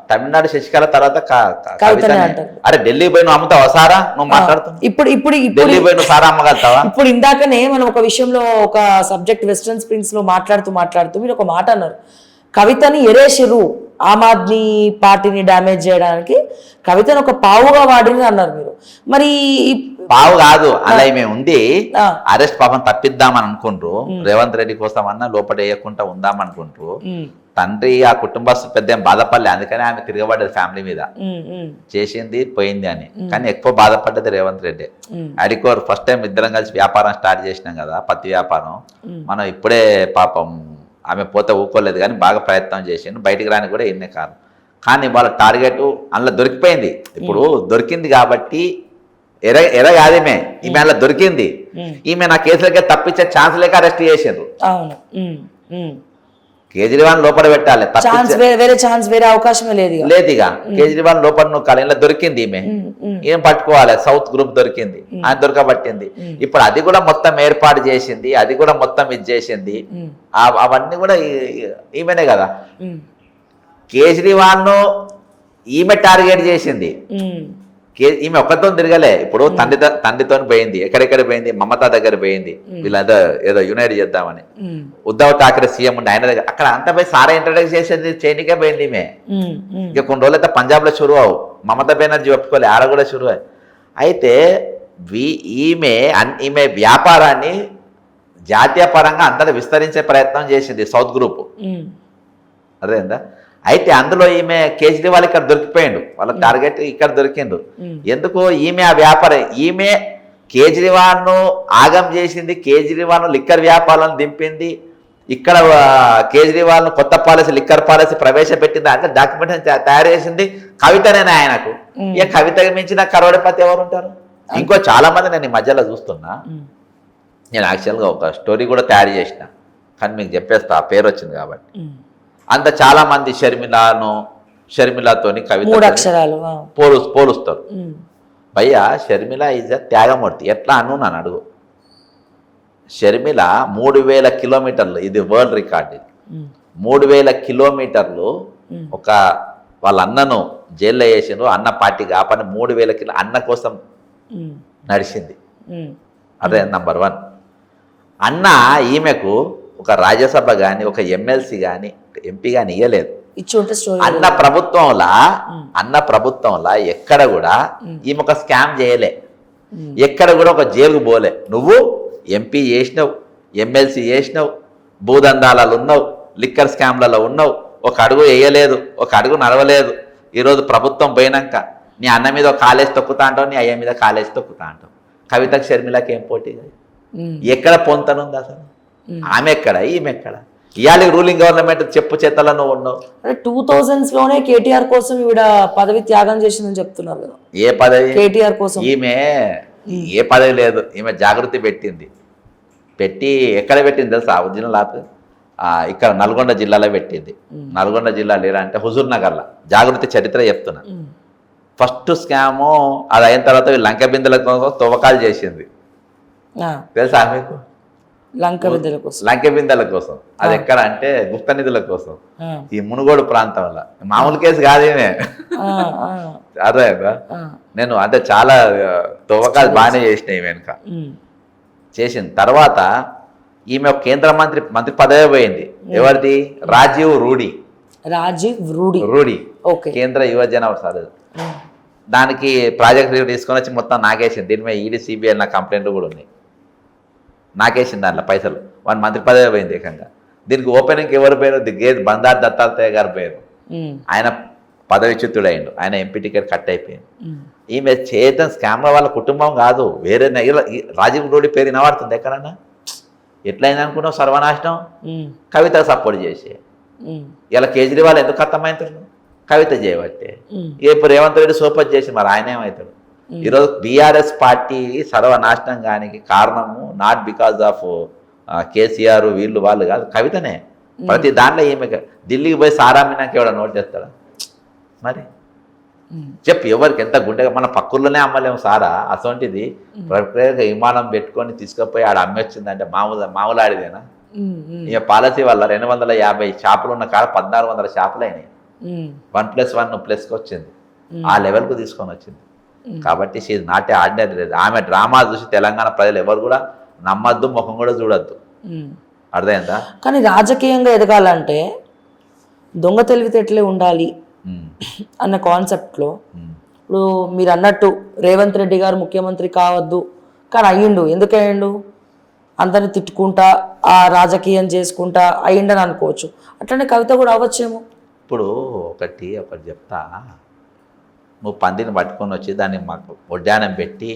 తమిళనాడు శశికళ తర్వాత కవితనే అంటారు. అరే ఢిల్లీ పోయి నువ్వు అమ్ముతావా సారా? నువ్వు మాట్లాడుతున్నావు. ఇప్పుడు ఢిల్లీ పోయి నువ్వు సారా అమ్మగలుగుతావా? ఇప్పుడు ఇందాకనే మనం ఒక విషయంలో ఒక సబ్జెక్ట్ వెస్టర్న్ స్ప్రింగ్స్ లో మాట్లాడుతూ మీరు ఒక మాట అన్నారు, కవితని ఎరేషిరు ఆమ్ ఆద్మీ పార్టీని డ్యామేజ్ చేయడానికి కవితను ఒక పావుగా వాడిని అన్నారు మీరు. మరి పావు కాదు, అలా మేము ఉంది అరెస్ట్ పాపం తప్పిద్దామని అనుకుంటారు. రేవంత్ రెడ్డి కోసం అన్న లోపల వేయకుండా ఉందామనుకుంటారు. తండ్రి ఆ కుటుంబస్తు పెద్ద ఏం బాధపడలే, అందుకని ఆమె తిరగబడ్డది ఫ్యామిలీ మీద, చేసింది పోయింది అని. కానీ ఎక్కువ బాధపడ్డది రేవంత్ రెడ్డి. అడికోరు ఫస్ట్ టైం ఇద్దరం కలిసి వ్యాపారం స్టార్ట్ చేసినాం కదా, పత్తి వ్యాపారం. మనం ఇప్పుడే పాపం ఆమె పోతే ఊకోలేదు కానీ బాగా ప్రయత్నం చేసిండు, బయటికి రాని కూడా ఎన్నే కాదు. కానీ వాళ్ళ టార్గెట్ అందులో దొరికిపోయింది. ఇప్పుడు దొరికింది కాబట్టి ఎర కాదు ఈమె అందులో దొరికింది. ఈమె నా కేసులకే తప్పించే ఛాన్స్ లేక అరెస్ట్ చేసిండ్రు. కేజ్రీవాల్ లోపల పెట్టాలి, వేరే అవకాశమే లేదు ఇక. కేజ్రీవాల్ లోపల నొక్కాలి, ఇలా దొరికింది ఈమె, ఏం పట్టుకోవాలి. సౌత్ గ్రూప్ దొరికింది, ఆయన దొరకబట్టింది. ఇప్పుడు అది కూడా మొత్తం ఏర్పాటు చేసింది, అది కూడా మొత్తం ఇది చేసింది. అవన్నీ కూడా ఈమెనే కదా. కేజ్రీవాల్ ను ఈమె టార్గెట్ చేసింది. ఈమె ఒక్కతో తిరగలే. ఇప్పుడు తండ్రితో పోయింది, ఎక్కడెక్కడ పోయింది, మమతా దగ్గర పోయింది, వీళ్ళంతా ఏదో యునైట్ చేద్దామని. ఉద్ధవ్ ఠాక్రే సీఎం ఉండి ఆయన దగ్గర, అక్కడ అంతా పోయి సారా ఇంట్రడ్యూస్ చేసేది చేయనికే పోయింది ఈమె. ఇక కొన్ని రోజులు అయితే పంజాబ్ లో షురు అవు, మమతా బెనర్జీ ఒప్పుకోలే, ఆడ కూడా షురు అయ్యి. అయితే ఈమె వ్యాపారాన్ని జాతీయ పరంగా అందరూ విస్తరించే ప్రయత్నం చేసింది సౌత్ గ్రూప్, అదేందా. అయితే అందులో ఈమె కేజ్రీవాల్ ఇక్కడ దొరికిపోయిండు, వాళ్ళ టార్గెట్ ఇక్కడ దొరికిండు. ఎందుకు? ఈమె ఆ వ్యాపారం, ఈమె కేజ్రీవాల్ ను ఆగం చేసింది, కేజ్రీవాల్ ను లిక్కర్ వ్యాపారాలను దింపింది. ఇక్కడ కేజ్రీవాల్ ను కొత్త పాలసీ, లిక్కర్ పాలసీ ప్రవేశపెట్టింది. అంటే డాక్యుమెంట్ తయారు చేసింది కవితనేనా ఆయనకు. ఇక కవితకు మించిన కరోడపతి ఎవరు ఉంటారు? ఇంకో చాలా మంది నేను ఈ మధ్యలో చూస్తున్నా. నేను యాక్చువల్గా ఒక స్టోరీ కూడా తయారు చేసిన, కానీ మీకు చెప్పేస్తా, ఆ పేరు వచ్చింది కాబట్టి. అంత చాలా మంది షర్మిలతోని కవిత పోలుస్తారు. భయ్యా షర్మిల ఈజ్ అ త్యాగమూర్తి. ఎట్లా అను నన్ను అడుగు. షర్మిల 3000 కిలోమీటర్లు, ఇది వరల్డ్ రికార్డ్. ఇది 3000 కిలోమీటర్లు ఒక వాళ్ళ అన్నను జైల్లో వేసిండ్రు, అన్న పార్టీ కాపని 3000 కిలో అన్న కోసం నడిచింది. అదే నంబర్ 1. అన్న ఈమెకు ఒక రాజ్యసభ కానీ, ఒక ఎమ్మెల్సీ కానీ, ఎంపీ కానీ ఇయ్యలేదు. అన్న ప్రభుత్వంలా ఎక్కడ కూడా ఈమె ఒక స్కామ్ చేయలే, ఎక్కడ కూడా ఒక జైలుకు పోలే. నువ్వు ఎంపీ చేసినావు, ఎమ్మెల్సీ చేసినావు, భూదందాలలో ఉన్నావు, లిక్కర్ స్కామ్లలో ఉన్నావు, ఒక అడుగు వేయలేదు, ఒక అడుగు నడవలేదు. ఈరోజు ప్రభుత్వం పోయినాక నీ అన్న మీద ఒక కాలేసి తొక్కుతా అంటావు, నీ అయ్య మీద కాలేసి తొక్కుతా అంటావు. కవితకు షర్మిలకి ఏం పోటీ? ఎక్కడ పొంతనుంది అసలు? ఆమె ఎక్కడ, ఈమె ఎక్కడ? ఇవాళ రూలింగ్ గవర్నమెంట్ చెప్పు చేతల్లో నువ్వు ఉన్నావు. అంటే 2000s లోనే కేటీఆర్ కోసం ఈవిడ పదవి త్యాగం చేసిందని చెప్తున్నారు కదా. ఏ పదవి? కేటీఆర్ కోసం. ఈమె ఏ పదవి లేదు, ఈమె జాగృతి పెట్టింది. పెట్టి ఎక్కడ పెట్టింది తెలుసా? ఒరిజినల్ ఆఫ్ ఇక్కడ నల్గొండ జిల్లాలో పెట్టింది. నల్గొండ జిల్లా లేరా అంటే హుజూర్ నగర్లో. జాగృతి చరిత్ర చెప్తున్నా. ఫస్ట్ స్కాము అది అయిన తర్వాత లంక బిందెల కోసం తవ్వకాలు చేసింది తెలుసా మీకు? లంక బిందెల కోసం. లంక బిందెల కోసం. అది ఎక్కడ అంటే గుప్త నిధుల కోసం, ఈ మునుగోడు ప్రాంతంలో. మామూలు కేసు కాదేమే. అదే నేను అంటే చాలా తవ్వకాలు బాగానే చేసినాయి వెనుక. చేసిన తర్వాత ఈమె ఒక కేంద్ర మంత్రి పదవి పోయింది. ఎవరిది? రాజీవ్ రూఢి. రూఢి కేంద్ర యువజన దానికి ప్రాజెక్ట్ తీసుకొని వచ్చి మొత్తం నాకేసింది. దీని మీద ఈడీ సిబిఐ నా కంప్లైంట్లు కూడా ఉన్నాయి. నాకేసింది దాంట్లో పైసలు. వాడి మంత్రి పదవి పోయింది ఏకంగా. దీనికి ఓపెనింగ్ ఎవరు పేరు? బండారు దత్తాత్రేయ గారి పేరు. ఆయన పదవిచ్యుతుడైండు. ఆయన ఎంపీ టికెట్ కట్ అయిపోయింది. ఈమె చేతన్ స్కామ్లో వాళ్ళ కుటుంబం కాదు, వేరే రాజీవ్ రూఢి పేరు వినబడుతుంది ఎక్కడన్నా? ఎట్లయింది అనుకున్నావు? సర్వనాశనం. కవితకు సపోర్ట్ చేసి ఇలా కేజ్రీవాల్ ఎందుకు అర్థమవుతాడు? కవిత చేయబట్టే. ఇప్పుడు రేవంత్ రెడ్డి సోపత్ చేసి మరి ఆయన ఏమవుతాడు? ఈరోజు బీఆర్ఎస్ పార్టీ సర్వనాశనం కానికి కారణము నాట్ బికాజ్ ఆఫ్ కేసీఆర్ వీళ్ళు వాళ్ళు కాదు, కవితనే. ప్రతి దాంట్లో ఈమె ఢిల్లీకి పోయి సారామినాకి ఎవడ నోట్ చేస్తాడా? మరి చెప్పు ఎవరికి ఎంత గుండెగా? మన పక్కర్లోనే అమ్మలేము సారా. అసొంటిది ప్రత్యేక విమానం పెట్టుకొని తీసుకుపోయి ఆడ అమ్మొచ్చిందంటే మామూలు ఆడిదేనా? ఇక పాలసీ వల్ల 250 షాపులు ఉన్న కాడ 1400 షాపులు అయినాయి. 1+1+కి వచ్చింది. ఆ లెవెల్కు తీసుకొని వచ్చింది. కాబట్టి షీఈ్ నాట్ ఏ ఆర్డినరీ లేదు. ఆమె డ్రామా చూసి తెలంగాణ ప్రజలు ఎవరు కూడా నమ్మద్దు, ముఖం కూడా చూడొద్దు. అర్థమైందా? కానీ రాజకీయంగా ఎదగాలంటే దొంగ తెలివితేటలే ఉండాలి అన్న కాన్సెప్ట్లో ఇప్పుడు మీరు అన్నట్టు రేవంత్ రెడ్డి గారు ముఖ్యమంత్రి కావద్దు, కానీ అయ్యిండు. ఎందుకు అయ్యిండు? అందరిని తిట్టుకుంటా ఆ రాజకీయం చేసుకుంటా అయ్యిండని అనుకోవచ్చు. అట్లనే కవిత కూడా అవ్వచ్చేమో. ఇప్పుడు ఒకటి చెప్తా. నువ్వు పందిని పట్టుకొని వచ్చి దాన్ని మాకు వడ్డానం పెట్టి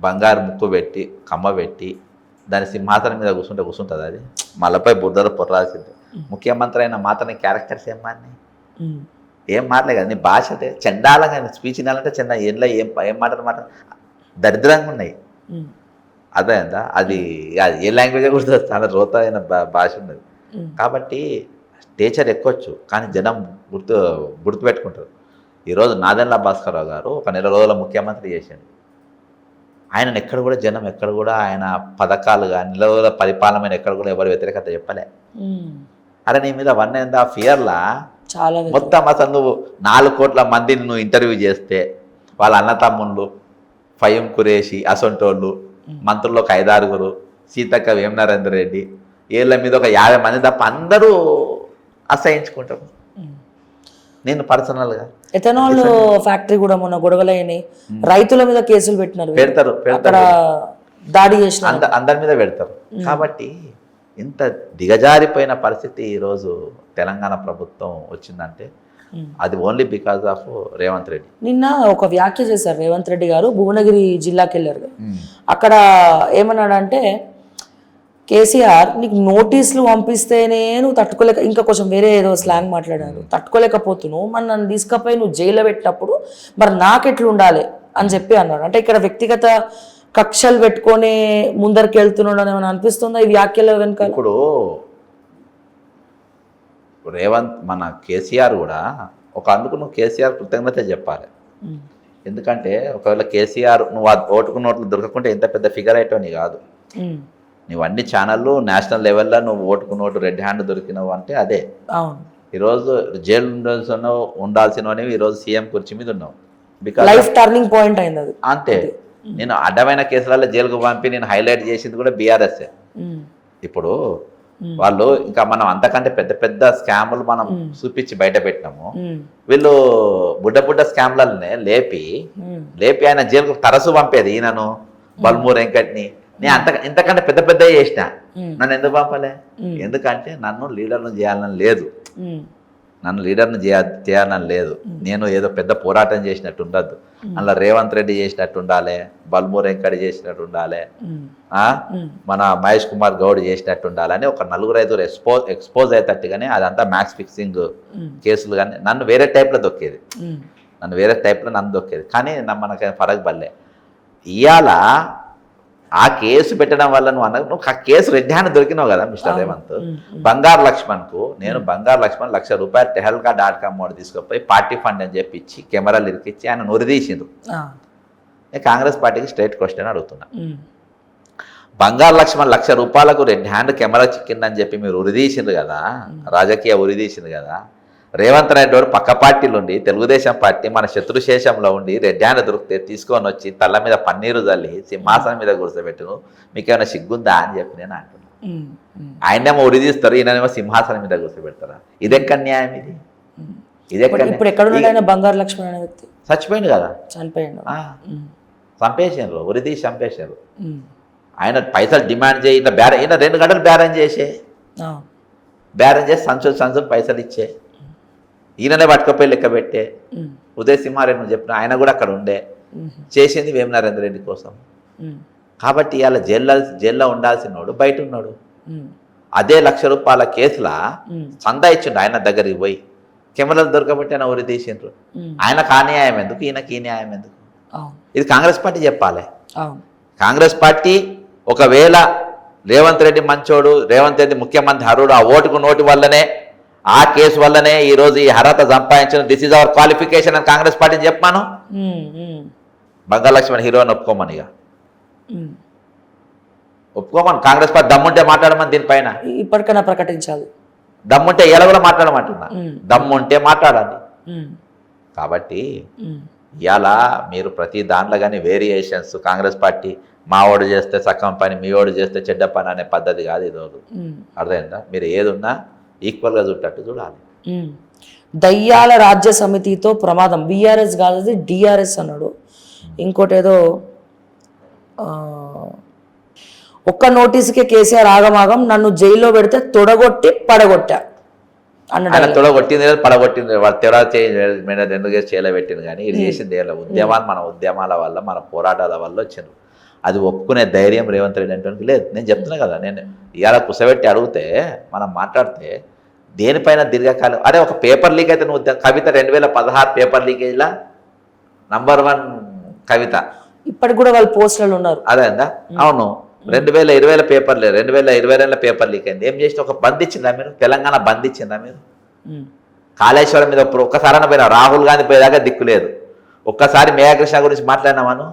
బంగారు ముక్కు పెట్టి కమ్మ పెట్టి దాని సింహాసనం మీద కూర్చుంటుంది. అది మళ్ళపై బుద్ధలు పొర్రాల్సింది. ముఖ్యమంత్రి అయిన మాత్రం క్యారెక్టర్స్ ఏం మారినాయి? ఏం మాటలే కదా. నీ భాష అదే చండాలంగా స్పీచ్ వినాలంటే చిన్న ఏళ్ళ ఏం మాట దరిద్రంగా ఉన్నాయి. అర్థమైందా? అది ఏ లాంగ్వేజ్ కూడా చాలా రోత అయిన భాష ఉన్నది. కాబట్టి టీచర్ ఎక్కొచ్చు, కానీ జనం గుర్తుపెట్టుకుంటారు. ఈరోజు నాదెండ్ల భాస్కరరావు గారు ఒక 1 నెల రోజుల ముఖ్యమంత్రి చేశాడు. ఆయనను ఎక్కడ కూడా జనం ఎక్కడ కూడా ఆయన పథకాలు కానీ 1 నెల రోజుల పరిపాలన ఎక్కడ కూడా ఎవరు వ్యతిరేకత చెప్పలే. అరే నీ మీద 1.5 yearలా చాలా మొత్తం అసలు నువ్వు 4 కోట్ల మందిని నువ్వు ఇంటర్వ్యూ చేస్తే వాళ్ళ అన్నతమ్ముళ్ళు ఫయం కురేషి అసొంటోళ్ళు, మంత్రులు ఒక 5-6, సీతక్క వేమనరేందర్ రెడ్డి, వీళ్ళ మీద ఒక 50 మంది తప్ప అందరూ అసహించుకుంటారు. నేను పర్సనల్గా ఎథనాల్ ఫ్యాక్టరీ కూడా మొన్న గొడవలైనాయి. రైతుల మీద కేసులు పెడతారు, దాడి చేసిన అందరి మీద పెడతారు. కాబట్టి ఇంత దిగజారిపోయిన పరిస్థితి ఈరోజు తెలంగాణ ప్రభుత్వం వచ్చిందంటే అది only because of Revanth Reddy. నిన్న ఒక వ్యాఖ్య చేశారు రేవంత్ రెడ్డి గారు. భువనగిరి జిల్లాకి వెళ్ళారు కదా. అక్కడ ఏమన్నాడంటే, కేసీఆర్ నీకు నోటీసులు పంపిస్తేనే నువ్వు తట్టుకోలేక, ఇంకా కొంచెం వేరే ఏదో స్లాంగ్ మాట్లాడారు, తట్టుకోలేకపోతున్నావు, మరి నన్ను తీసుకుపోయి నువ్వు జైల్లో పెట్టినప్పుడు మరి నాకెట్లు ఉండాలి అని చెప్పి అన్నాడు. అంటే ఇక్కడ వ్యక్తిగత కక్షలు పెట్టుకొని ముందరికి వెళ్తున్నాడు అని ఏమైనా అనిపిస్తుందా ఈ వ్యాఖ్యల వెనుక? ఇప్పుడు రేవంత్ మన కేసీఆర్ కూడా అందుకు నువ్వు కేసీఆర్ కృతజ్ఞత చెప్పాలి. ఎందుకంటే ఒకవేళ కేసీఆర్ నువ్వు ఓటుకు నోట్లు దొరకకుంటే ఎంత పెద్ద ఫిగర్ అయ్యేటోని కాదు. నువ్వు అన్ని ఛానళ్ళు నేషనల్ లెవెల్లో నువ్వు ఓటుకు నోటు రెడ్ హ్యాండ్ దొరికినావు అంటే అదే. ఈరోజు జైలు ఉండాల్సినవి ఈరోజు సీఎం కుర్చీ మీద ఉన్నావు. బికాస్ టర్నింగ్ పాయింట్ అయింది అది. అంతే. నేను అడ్డమైన కేసులలో జైలుకు పంపి నేను హైలైట్ చేసింది కూడా బీఆర్ఎస్ఏ. ఇప్పుడు వాళ్ళు ఇంకా మనం అంతకంటే పెద్ద పెద్ద స్కాములు మనం చూపించి బయట పెట్టినాము. వీళ్ళు బుడ్డ స్కామ్లనే లేపి ఆయన జైలుకు తరచు పంపేది. ఈయనను బల్మూర్ వెంకట్ని నేను ఇంతకంటే పెద్ద చేసిన, నన్ను ఎందుకు పంపలే? ఎందుకంటే నన్ను లీడర్ను చేయాలని లేదు. నన్ను లీడర్ని చేయాలని లేదు. నేను ఏదో పెద్ద పోరాటం చేసినట్టు ఉండద్దు. అందులో రేవంత్ రెడ్డి చేసినట్టు ఉండాలి, బల్మూర్ వెంకటి చేసినట్టు ఉండాలి, మన మహేష్ కుమార్ గౌడ్ చేసినట్టు ఉండాలని ఒక 4-5 ఎక్స్పోజ్ అయ్యేటట్టుగానే అదంతా మ్యాక్స్ ఫిక్సింగ్ కేసులు. కానీ నన్ను వేరే టైప్లో దొక్కేది, నన్ను దొక్కేది. కానీ మనకి ఫరక్ పడలే. ఇవాళ ఆ కేసు పెట్టడం వల్ల నువ్వు ఆ కేసు రెడ్ హ్యాండ్ దొరికినావు కదా మిస్టర్ రేవంత్. బంగారు లక్ష్మణ్కు నేను బంగారు లక్ష్మణ్ .1,00,000 tehelka.com వాడు తీసుకుపోయి పార్టీ ఫండ్ అని చెప్పి ఇచ్చి కెమెరాలు ఇరికిచ్చి ఆయన నురిదీసిండ్రు. నేను కాంగ్రెస్ పార్టీకి స్ట్రైట్ క్వశ్చన్ అడుగుతున్నా. బంగారు లక్ష్మణ్ ₹1,00,000 రెడ్ హ్యాండ్ కెమెరా చిక్కిందని చెప్పి మీరు ఉరిదీసిండ్రు కదా, రాజకీయ ఉరిదీసిండ్రు కదా. రేవంత్ రెడ్డి వాడు పక్క పార్టీలు ఉండి తెలుగుదేశం పార్టీ మన శత్రుశేషంలో ఉండి రెడ్ హ్యాండ్ దొరికితే తీసుకొని వచ్చి తల్ల మీద పన్నీరు చల్లి సింహాసనం మీద కూర్చోబెట్టును, మీకేమైనా సిగ్గుందా అని చెప్పి నేను అంటున్నాను. ఆయనేమో ఉరిదీస్తారు, ఈయనేమో సింహాసనం మీద కూర్చోబెడతారా? ఇదెక్కడ న్యాయం? ఇప్పుడు ఎక్కడ ఉన్నాడు బంగారు లక్ష్మణ్ అనే వ్యక్తి? చచ్చిపోయింది కదా, చనిపోయిండు, చంపేసారు, ఉరిదీసి చంపేశారు. ఆయన పైసలు డిమాండ్ చేయి, ఇట్లా ఈయన 2 గంటలు బ్యారేజ్ చేసి సంచులు పైసలు ఇచ్చే ఈయననే పట్టుకపోయి లెక్క పెట్టే. ఉదయ్ సింహారెడ్డి నువ్వు చెప్పిన ఆయన కూడా అక్కడ ఉండే, చేసింది వేమ నరేంద్ర రెడ్డి కోసం. కాబట్టి ఇవాళ జైల్లో ఉండాల్సినోడు బయట ఉన్నాడు. అదే ₹1,00,000 కేసులా చందా ఇచ్చిండు ఆయన దగ్గరికి పోయి, కెమెరాలు దొరకబట్టి ఆయన ఉరి తీసిండ్రు. ఆయనకు ఆ న్యాయం ఎందుకు, ఈయనకి ఈ న్యాయం ఎందుకు? ఇది కాంగ్రెస్ పార్టీ చెప్పాలి. కాంగ్రెస్ పార్టీ ఒకవేళ రేవంత్ రెడ్డి మంచోడు, రేవంత్ రెడ్డి ముఖ్యమంత్రి అర్హుడు, ఆ ఓటుకు నోటు వల్లనే, ఆ కేసు వల్లనే ఈరోజు ఈ అర్హత సంపాదించిన, దిస్ ఈజ్ అవర్ క్వాలిఫికేషన్ అని కాంగ్రెస్ పార్టీని చెప్పాను. బంగారు లక్ష్మణ్ హీరోని ఒప్పుకోమని, ఇక ఒప్పుకోమని కాంగ్రెస్ పార్టీ దమ్ముంటే మాట్లాడమని దీనిపైన ఇప్పటికైనా ప్రకటించాలి. దమ్ముంటే ఎలా కూడా మాట్లాడమంటున్నా, దమ్ముంటే మాట్లాడాలి. కాబట్టి ఇవాళ మీరు ప్రతి దాంట్లో కానీ వేరియేషన్స్, కాంగ్రెస్ పార్టీ మా ఓడు చేస్తే సగం పని, మీ ఓడు చేస్తే చెడ్డ పని అనే పద్ధతి కాదు ఇది. అర్థమైందా? మీరు ఏదున్నా ఈక్వల్గా చూడటట్టు చూడాలి. దయ్యాల రాజ్య సమితితో ప్రమాదం, బీఆర్ఎస్ కాదు అది డిఆర్ఎస్ అన్నాడు. ఇంకోటి ఏదో ఒక్క నోటీసుకే కేసీఆర్ ఆగమాగం, నన్ను జైల్లో పెడితే తొడగొట్టి పడగొట్టా అన్నాడు. తొడగొట్టింది లేదు, పడగొట్టింది, వాళ్ళు తెడ మీద 2 కేసు చేయలేబెట్టింది. కానీ ఇది చేసింది ఉద్యమాలు, మన ఉద్యమాల వల్ల, మన పోరాటాల వల్ల వచ్చింది. అది ఒప్పుకునే ధైర్యం రేవంత్ రెడ్డి అంటే లేదు. నేను చెప్తున్నా కదా, నేను ఇవాళ కుసబెట్టి అడిగితే మనం మాట్లాడితే దేనిపైన దీర్ఘకాలం, అరే ఒక పేపర్ లీక్ అయితే నువ్వు కవిత 2016 పేపర్ లీకేజ్లా #1 కవిత ఇప్పటికి కూడా వాళ్ళు పోస్టులు ఉన్నారు. అదేందా? అవును. 2020 పేపర్లే, 2022 పేపర్ లీక్ అయింది. ఏం చేసిన? ఒక బంద్ ఇచ్చిందా మీరు? తెలంగాణ బంద్ ఇచ్చిందా మీరు? కాళేశ్వరం మీద ఒక్కసారైనా పోయినా, రాహుల్ గాంధీ పోయేదాకా దిక్కు లేదు. ఒక్కసారి మేఘకృష్ణ గురించి మాట్లాడినామాను?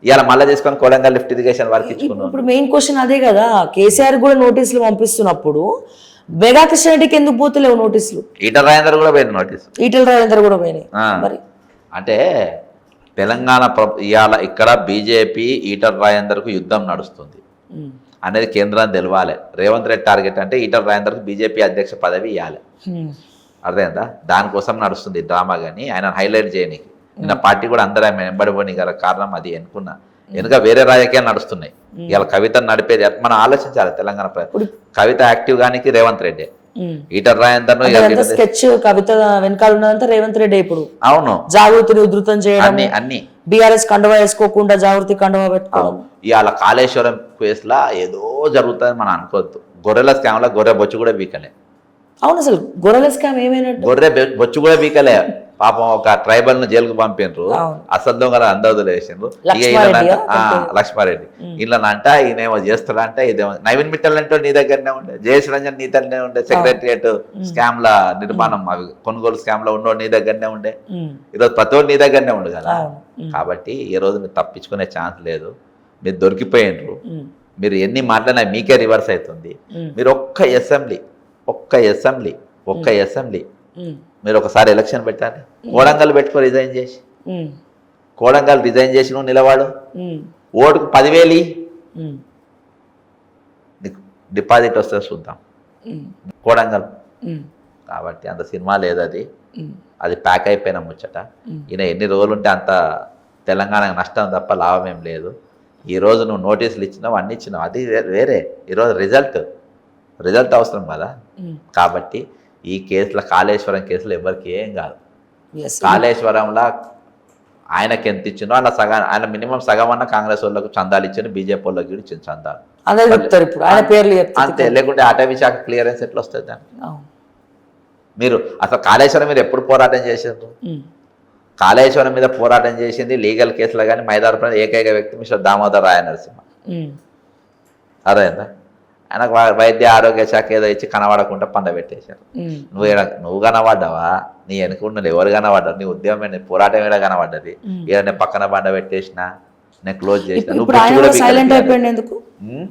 ఇవాళ మళ్ళీ తీసుకొని కొడంగల్ లిఫ్ట్ ఇరిగేషన్ వరకు ఇచ్చుకున్నాను. ఇప్పుడు మెయిన్ క్వశ్చన్ అదే కదా, కేసీఆర్ కూడా నోటీసులు పంపిస్తున్నప్పుడు మెగా కృష్ణ రెడ్డికి ఎందుకు పోతలేవు నోటీసులు? ఈటల రాజేందర్ కూడా పోయిన నోటీసు, ఈటల రాజేందర్ కూడా పోయినాయి. మరి అంటే తెలంగాణ ఇవాళ ఇక్కడ బీజేపీ ఈటల రాజేందర్కు యుద్ధం నడుస్తుంది అనేది కేంద్రాన్ని తెలవాలి. రేవంత్ రెడ్డి టార్గెట్ అంటే ఈటల రాజేందర్కు బీజేపీ అధ్యక్ష పదవి ఇవ్వాలి. అర్థమైందా? దానికోసం నడుస్తుంది డ్రామా. కానీ ఆయన హైలైట్ చేయడానికి నిన్న పార్టీ కూడా అందరూ ఆమె వెంబడిపోని గల కారణం అది అనుకున్నా. వెనుక వేరే రాజకీయాలు నడుస్తున్నాయి. ఇవాళ కవితను నడిపేది మనం ఆలోచించాలి. తెలంగాణ కవిత యాక్టివ్ గానికి రేవంత్ రెడ్డి, ఈటల రాజేందర్ స్కెచ్ కవిత వెనకాల ఉన్నదంతా రేవంత్ రెడ్డి. ఇప్పుడు అవును, జాగృతిని ఉధృతం చేయడం, అన్ని బీఆర్ఎస్ కండువా వేసుకోకుండా జాగృతి కండువా పెట్టుకోవడం. ఇవాళ కాళేశ్వరం కేసులా ఏదో జరుగుతుందని మనం అనుకోవద్దు. గొర్రెల స్కామ్లో గొర్రె బొచ్చు కూడా బీకలే. అవును, అసలు గొర్రెల స్కామ్ ఏమైనట్టు? గొర్రె బొచ్చు కూడా బీకలే. పాపం ఒక ట్రైబల్ ను జైలుకు పంపిండ్రు, అసలు దొంగలు అందరూ వేసిండ్రు. లక్ష్మారెడ్డి ఇళ్ళనంట ఈయనేమో చేస్తాడంట, ఇదేమో నవీన్ మిట్టల్ అంటే నీ దగ్గరనే ఉండే, జయేష్ రంజన్ నీ దగ్గరనే ఉండే, సెక్రటరియట్ స్కామ్ ల నిర్మాణం అవి కొనుగోలు స్కామ్ లో ఉన్నోడు నీ దగ్గరనే ఉండే, ఈరోజు ప్రతి ఒక్కరు నీ దగ్గరనే ఉండు కదా. కాబట్టి ఈ రోజు మీరు తప్పించుకునే ఛాన్స్ లేదు. మీరు దొరికిపోయిండ్రు. మీరు ఎన్ని మాట్లాడినా మీకే రివర్స్ అవుతుంది. మీరు ఒక్క అసెంబ్లీ మీరు ఒకసారి ఎలక్షన్ పెట్టండి. కోడంగల్ పెట్టుకో, రిజైన్ చేసి కోడంగల్ రిజైన్ చేసి నువ్వు నిలవాడు. ఓటుకు 10,000 డిపాజిట్ వస్తే చూద్దాం కోడంగల్. కాబట్టి అంత సినిమా లేదు, అది ప్యాక్ అయిపోయిన ముచ్చట. ఈయన ఎన్ని రోజులు ఉంటే అంత తెలంగాణకు నష్టం తప్ప లాభం ఏం లేదు. ఈరోజు నువ్వు నోటీసులు ఇచ్చినావు, అన్ని ఇచ్చినావు, అది వేరే. ఈరోజు రిజల్ట్ అవసరం కదా. కాబట్టి ఈ కేసులో కాళేశ్వరం కేసులో ఎవరికి ఏం కాదు. Yes. కాళేశ్వరంలో ఆయనకి ఎంత ఇచ్చినో అలా సగం, ఆయన మినిమం సగం అన్న కాంగ్రెస్ వాళ్ళకు చందాలు ఇచ్చిండు, బీజేపీ వాళ్ళకి కూడా ఇచ్చింది చందాలు. అదే చెప్తారు ఇప్పుడు ఆయన పేర్లు చెప్తారు. అంతే, లేకుంటే అటవీ శాఖ క్లియరెన్స్ ఎట్లా వస్తుంది దానికి? అవును. మీరు అసలు కాళేశ్వరం మీద ఎప్పుడు పోరాటం చేసారు? కాళేశ్వరం మీద పోరాటం చేసింది లీగల్ కేసులో కానీ మైదానపల్లి ఏకైక వ్యక్తి మిస్టర్ దామోదర్ రాయ నరసింహ. అదేందా? ఆయనకు వైద్య ఆరోగ్య శాఖ ఏదో ఇచ్చి కనబడకుండా పండబెట్టేశారు. నువ్వు కనబడ్డావా? నీ వెనుకున్నది ఎవరు కనబడ్డారు? నీ ఉద్యమం పోరాటం ఏడా కనబడ్డది? ఏదో నేను పక్కన పండబెట్టేసిన, నేను క్లోజ్ చేసిన. సైలెంట్ అయిపోయింది ఎందుకు?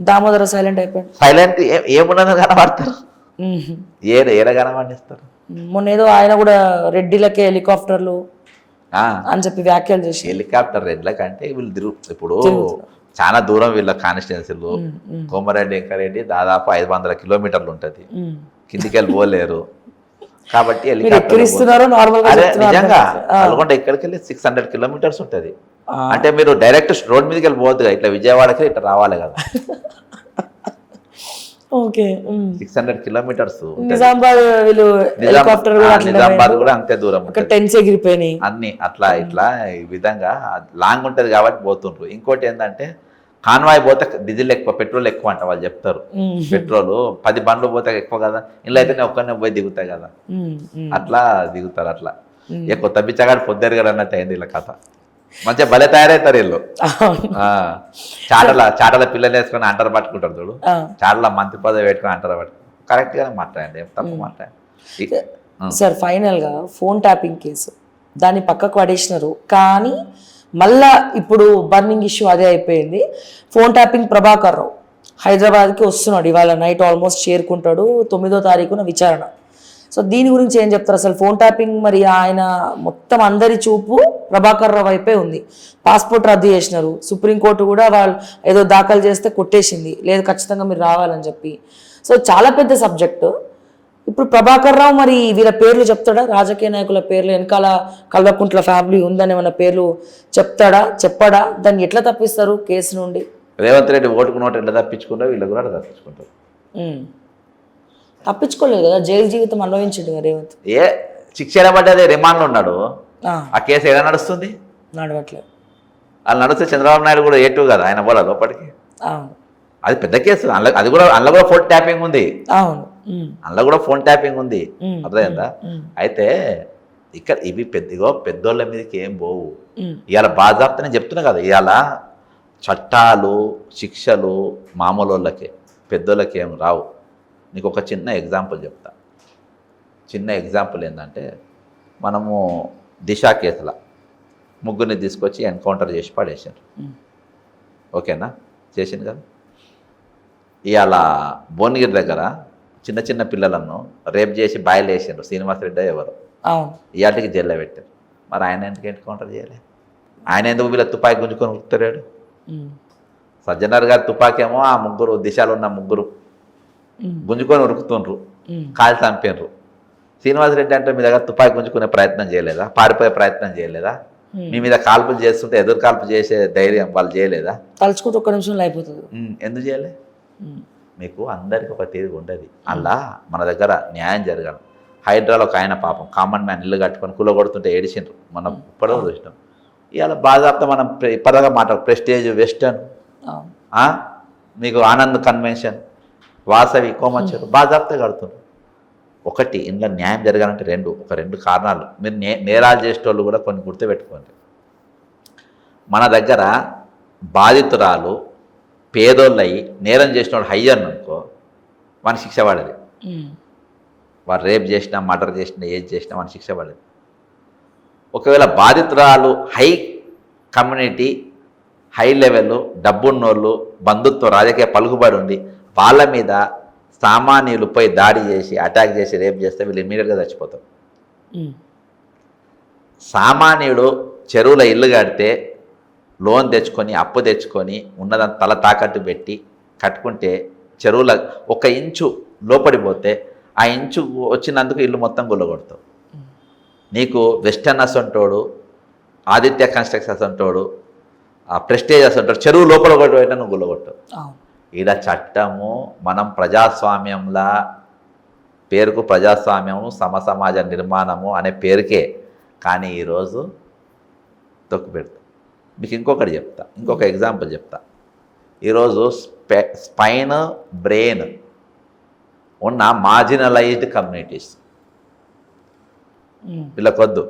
దామోదర సైలెంట్ అయిపోయింది. సైలెంట్ ఏమున్నదో కనబడతారు, ఏడ కనబడిస్తారు. మొన్న ఏదో ఆయన కూడా రెడ్డిలకే హెలికాప్టర్లు అని చెప్పి వ్యాఖ్యలు చేసి, హెలికాప్టర్ రెడ్లకంటే వీళ్ళు ఇప్పుడు చాలా దూరం వీళ్ళ కాన్స్టిట్యున్సీలు. కోమరెడ్డి వెంకరెడ్డి దాదాపు 500 కిలోమీటర్లు ఉంటుంది, కిందికి వెళ్ళి పోలేరు. కాబట్టి నిజంగా నల్గొండ ఇక్కడికి వెళ్ళి 600 కిలోమీటర్స్ ఉంటుంది. అంటే మీరు డైరెక్ట్ రోడ్ మీదకి వెళ్ళి పోవద్దు, ఇట్లా విజయవాడకి ఇట్లా రావాలి కదా. 600 కిలోమీటర్స్. నిజామాబాద్ కూడా అంతే దూరం, ఎగిరిపోయినాయి అన్ని అట్లా ఇట్లా ఈ విధంగా లాంగ్ ఉంటది కాబట్టి పోతుండ్రు. ఇంకోటి ఏంటంటే కాన్వాయ్ పోతే డీజిల్ ఎక్కువ, పెట్రోల్ ఎక్కువ అంట వాళ్ళు చెప్తారు. పెట్రోల్ 10 బండ్లు పోతే ఎక్కువ కదా, ఇల్లు అయితే నేను ఒక్కనే పోయి దిగుతాయి కదా, అట్లా దిగుతారు. అట్లా ఇక కొత్త బిచ్చగాడు పొద్దురు అన్నట్టు అయింది వీళ్ళ కథ. మంచిగా భలే తయారవుతారు వీళ్ళు. చాటల పిల్లలు వేసుకొని అంటారు పట్టుకుంటారు చూడు, చాటల మంత్రి పదవి పెట్టుకుని అంటారు పట్టుకుంటారు. కరెక్ట్ గానే మాట్లాడండి, ఏం తప్పు మాట్లాడండి. సార్ ఫైనల్ గా ఫోన్ ట్యాపింగ్ కేసు దాన్ని పక్కకు పడేసినారు, కానీ మళ్ళా ఇప్పుడు బర్నింగ్ ఇష్యూ అదే అయిపోయింది. ఫోన్ ట్యాపింగ్ ప్రభాకర్ రావు హైదరాబాద్కి వస్తున్నాడు, ఇవాళ నైట్ ఆల్మోస్ట్ చేరుకుంటాడు. 9వ తారీఖున విచారణ. సో దీని గురించి ఏం చెప్తారు అసలు? ఫోన్ ట్యాపింగ్ మరి ఆయన మొత్తం అందరి చూపు ప్రభాకర్ రావు వైపే ఉంది. పాస్పోర్ట్ రద్దు చేసినారు, సుప్రీంకోర్టు కూడా వాళ్ళు ఏదో దాఖలు చేస్తే కొట్టేసింది, లేదు ఖచ్చితంగా మీరు రావాలని చెప్పి. సో చాలా పెద్ద సబ్జెక్టు. ఇప్పుడు ప్రభాకర్ రావు మరి వీళ్ళ పేర్లు చెప్తాడా? రాజకీయ నాయకుల పేర్లు వెనకాల కల్వకుంట్ల ఫ్యామిలీ ఉందని ఏమైనా పేర్లు చెప్తాడా, చెప్పడా? దాన్ని ఎట్లా తప్పిస్తారు కేసు నుండి? రేవంత్ రెడ్డి ఓటుకు నోటు ఎట్లా తప్పించుకుంటారు, వీళ్ళు కూడా తప్పించుకుంటారు. తప్పించుకోలేదు కదా, జైలు జీవితం అనుభవించండి కదా రేవంత్. ఏ శిక్ష పడ్డదే, రిమాండ్లో ఉన్నాడు. ఆ కేసు ఎలా నడుస్తుంది? నడవట్లేదు. వాళ్ళు నడిస్తే చంద్రబాబు నాయుడు కూడా ఏటు కదా, ఆయన పోలా లోపలికి. అది పెద్ద కేసు, అది కూడా అందులో కూడా ఫోన్ ట్యాపింగ్ ఉంది. అవును, అందులో కూడా ఫోన్ ట్యాపింగ్ ఉంది, అర్థమైందా? అయితే ఇక్కడ ఇవి పెద్దోళ్ళ మీదకి ఏం పోవు. ఇవాళ బాజాప్త నేను చెప్తున్నా కదా, ఇవాళ చట్టాలు శిక్షలు మామూలు వాళ్ళకే, పెద్దోళ్ళకి ఏం రావు. నీకు ఒక చిన్న ఎగ్జాంపుల్ చెప్తా. చిన్న ఎగ్జాంపుల్ ఏంటంటే, మనము దిశ కేసులో ముగ్గురిని తీసుకొచ్చి ఎన్కౌంటర్ చేసి పడేసారు, ఓకేనా? చేసింది కదా. ఇవాళ భువనగిరి దగ్గర చిన్న చిన్న పిల్లలను రేప్ చేసి బాయిల్ వేసారు, శ్రీనివాసరెడ్డి ఎవరు, ఇవాటికి జైల్లో పెట్టారు. మరి ఆయన ఎందుకు ఎన్కౌంటర్ చేయలే? ఆయన ఎందుకు వీళ్ళ తుపాకీ గుంజుకొని ఉరుకుతాడు? సజ్జనర్ గారి తుపాకేమో ఆ ముగ్గురు దిశలో ఉన్న ముగ్గురు గుంజుకొని ఉరుకుతుండ్రు, కాలు చంపినరు. శ్రీనివాసరెడ్డి అంటే మీ దగ్గర తుపాకీ గుంజుకునే ప్రయత్నం చేయలేదా? పారిపోయే ప్రయత్నం చేయలేదా? మీ మీద కాల్పులు చేస్తుంటే ఎదురు కాల్పు చేసే ధైర్యం వాళ్ళు చేయలేదా? తలుచుకుంటే ఒక్క నిమిషంలో అయిపోతుంది. ఎందుకు చేయలే? మీకు అందరికి ఒక తీరు ఉండదు. అలా మన దగ్గర న్యాయం జరగాలి. హైడ్రాలో ఒక ఆయన పాపం కామన్ మ్యాన్ ఇల్లు కట్టుకొని కూలగొడుతుంటే ఏడిచిండ్రు, మనం ఇప్పటిలో చూసినాం. ఇవాళ బాజాప్తా మనం ఇప్పటిగా ప్రెస్టేజ్ వెస్టర్న్, మీకు ఆనంద్ కన్వెన్షన్, వాసవి కోమచ్చరు బాజాప్తా కడుతున్నారు. ఒకటి, ఇంట్లో న్యాయం జరగాలంటే రెండు కారణాలు. మీరు నేరాలు చేసేటోళ్ళు కూడా కొన్ని గుర్తుపెట్టుకోండి. మన దగ్గర బాధితురాలు పేదోళ్ళు అయ్యి నేరం చేసిన వాళ్ళు హయ్యర్ అనుకో, మన శిక్ష పడేది. వాడు రేప్ చేసినా, మర్డర్ చేసినా, ఏది చేసినా మన శిక్ష పడేది. ఒకవేళ బాధితురాలు హై కమ్యూనిటీ, హై లెవెల్, డబ్బున్నోళ్ళు, బంధుత్వం, రాజకీయ పలుకుబడి ఉంది, వాళ్ళ మీద సామాన్యులపై దాడి చేసి అటాక్ చేసి రేప్ చేస్తే వీళ్ళు ఇమ్మీడియట్గా చచ్చిపోతారు. సామాన్యుడు చెరువుల ఇల్లు కడితే లోన్ తెచ్చుకొని అప్పు తెచ్చుకొని ఉన్నదాన్ని తల తాకట్టు పెట్టి కట్టుకుంటే చెరువుల 1 ఇంచు లోపడిపోతే ఆ ఇంచు వచ్చినందుకు ఇల్లు మొత్తం గుల్లగొడతావు. నీకు వెస్టర్న్ అసంటోడు, ఆదిత్య కన్స్ట్రక్షన్ అసంటోడు, ప్రెస్టేజ్ అసంటోడు చెరువు లోపల కొట్టు నువ్వు గుల్లగొట్టావు. ఈడ చట్టము మనం ప్రజాస్వామ్యంలా పేరుకు ప్రజాస్వామ్యము సమసమాజ నిర్మాణము అనే పేరుకే, కానీ ఈరోజు తొక్కు పెడతా. మీకు ఇంకొకటి చెప్తా, ఇంకొక ఎగ్జాంపుల్ చెప్తా. ఈరోజు స్పైన్ బ్రెయిన్ ఉన్న మార్జినలైజ్డ్ కమ్యూనిటీస్ వీళ్ళకొద్దు,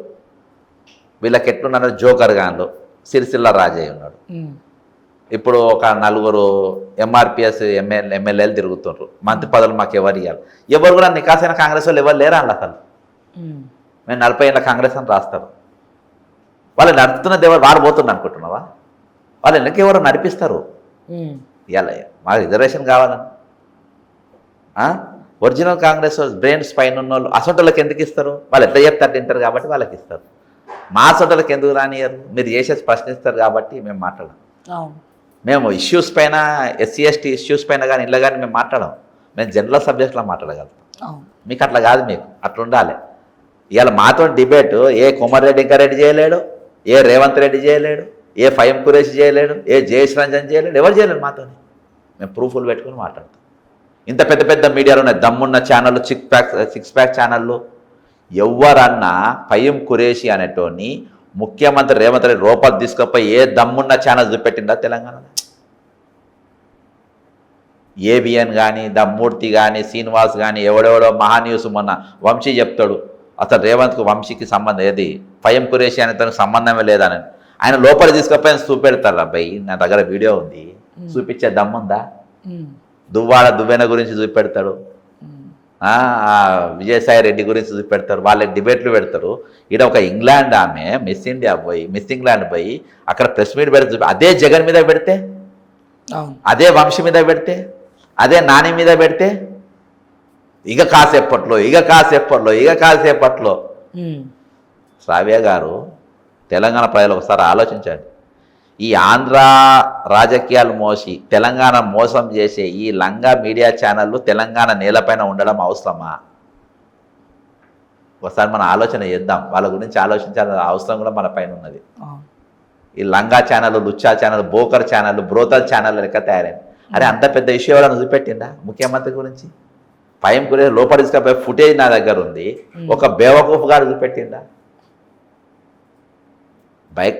వీళ్ళకి ఎట్లున్నారు, జోకర్ గాన్లు సిరిసిల్ల రాజయ్య ఉన్నాడు. ఇప్పుడు ఒక 4 ఎంఆర్పిఎస్ ఎమ్మెల్యేలు తిరుగుతుండ్రు, మంత్రి పదవులు మాకు ఎవరు ఇవ్వాలి? ఎవరు కూడా నికాసైన కాంగ్రెస్ వాళ్ళు ఎవరు లేరా అండి అసలు? మేము 40 ఏళ్ళ కాంగ్రెస్ అని రాస్తారు. వాళ్ళు నడుపుతున్నది ఎవరు? వారు పోతుంది అనుకుంటున్నావా? వాళ్ళు వెనక ఎవరు నడిపిస్తారు? ఇవాళ మాకు రిజర్వేషన్ కావాలని ఒరిజినల్ కాంగ్రెస్ బ్రెయిన్ స్పైన్ ఉన్న వాళ్ళు అసొంటోళ్ళకి ఎందుకు ఇస్తారు? వాళ్ళు ఎట్లా చెప్తారు తింటారు కాబట్టి వాళ్ళకి ఇస్తారు. మా అసొంటోళ్ళకి ఎందుకు రానియరు? మీరు చేసేసి ప్రశ్నిస్తారు కాబట్టి మేము మాట్లాడాం. మేము ఇష్యూస్ పైన ఎస్సీ ఎస్టీ ఇష్యూస్ పైన కానీ ఇట్లా కానీ మేము మాట్లాడాం. మేము జనరల్ సబ్జెక్ట్లో మాట్లాడగలుగుతాం. మీకు అట్లా కాదు, మీకు అట్లా ఉండాలి. ఇవాళ మాతో డిబేట్ ఏ కుమార్ ఇంకా రెడ్డి చేయలేడు, ఏ రేవంత్ రెడ్డి చేయలేడు, ఏ ఫైమ్ కురేష్ చేయలేడు, ఏ జయేష్ రంజన్ చేయలేడు, ఎవరు చేయలేడు మాతో. మేము ప్రూఫ్లు పెట్టుకుని మాట్లాడతాం. ఇంత పెద్ద పెద్ద మీడియాలు ఉన్నాయి, దమ్మున్న ఛానళ్ళు, సిక్స్ ప్యాక్ ఛానళ్ళు. ఎవరన్నా ఫైమ్ కురేషి అనేటోని ముఖ్యమంత్రి రేవంత్ రెడ్డి రూపాయలు తీసుకుపోయి ఏ దమ్మున్న ఛానల్ చూపెట్టిందా తెలంగాణలో? ఏబిఎన్ కానీ, ద మూర్తి కానీ, శ్రీనివాస్ కానీ, ఎవడెవడో మహాన్యూస్ మొన్న వంశీ చెప్తాడు అసలు రేవంత్కు వంశీకి సంబంధం ఏది, ఫైమ్ కురేషి అనే తనకు సంబంధమే లేదని. ఆయన లోపల తీసుకుపోయి చూపెడతారు. అబ్బాయి నా దగ్గర వీడియో ఉంది, చూపించే దమ్ముందా? దువ్వాడ దువ్వెన గురించి చూపెడతాడు, విజయసాయి రెడ్డి గురించి చూపెడతారు, వాళ్ళకి డిబేట్లు పెడతారు. ఇక్కడ ఒక ఇంగ్లాండ్ ఆమె మిస్ ఇండియా పోయి, మిస్ ఇంగ్లాండ్ పోయి అక్కడ ప్రెస్ మీట్ పెడితే, అదే జగన్ మీద పెడితే, అదే వంశీ మీద పెడితే, అదే నాని మీద పెడితే ఇక కాసేపట్లో శ్రావ్య గారు, తెలంగాణ ప్రజలు ఒకసారి ఆలోచించండి. ఈ ఆంధ్ర రాజకీయాలు మోసి తెలంగాణ మోసం చేసే ఈ లంగా మీడియా ఛానళ్ళు తెలంగాణ నేలపైన ఉండడం అవసరమా? ఒకసారి మనం ఆలోచన చేద్దాం. వాళ్ళ గురించి ఆలోచించాల్సిన అవసరం కూడా మన పైన ఉన్నది. ఈ లంగా ఛానల్, లుచ్చా ఛానల్, బోకర్ ఛానల్, బ్రోతల్ ఛానల్ లెక్క తయారైంది. అరే అంత పెద్ద ఇష్యూ ఎవరైనా చూపెట్టిందా ముఖ్యమంత్రి గురించి? ఫైమ్ గురించి లోపల తీసుకపోయే ఫుటేజ్ నా దగ్గర ఉంది. ఒక బేవకూఫ్ గారు చూపెట్టిందా?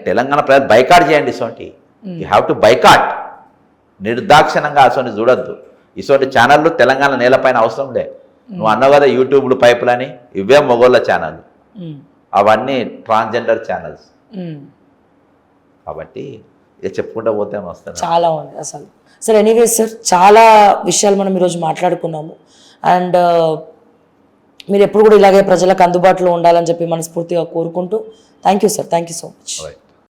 తెలంగాణ ప్రజలు బైకాట్ చేయండి. ఇసోంటి యూ హ్యావ్ టు బైకాట్. నిర్దాక్షిణంగా అసోంటి చూడొద్దు. ఇసోంటి ఛానళ్ళు తెలంగాణ నేలపైన అవసరం లే. నువ్వు అన్నావు కదా యూట్యూబ్లు పైపులని, ఇవే మొగోళ్ళ ఛానల్, అవన్నీ ట్రాన్స్జెండర్ ఛానల్స్. కాబట్టి ఇక చెప్పుకుంటూ పోతే వస్తాను. చాలా ఉంది అసలు. సార్ ఎనీవేస్ సార్, చాలా విషయాలు మనం ఈరోజు మాట్లాడుకున్నాము. అండ్ మీరు ఎప్పుడు కూడా ఇలాగే ప్రజలకు అందుబాటులో ఉండాలని చెప్పి మనస్ఫూర్తిగా కోరుకుంటూ thank you sir, thank you so much.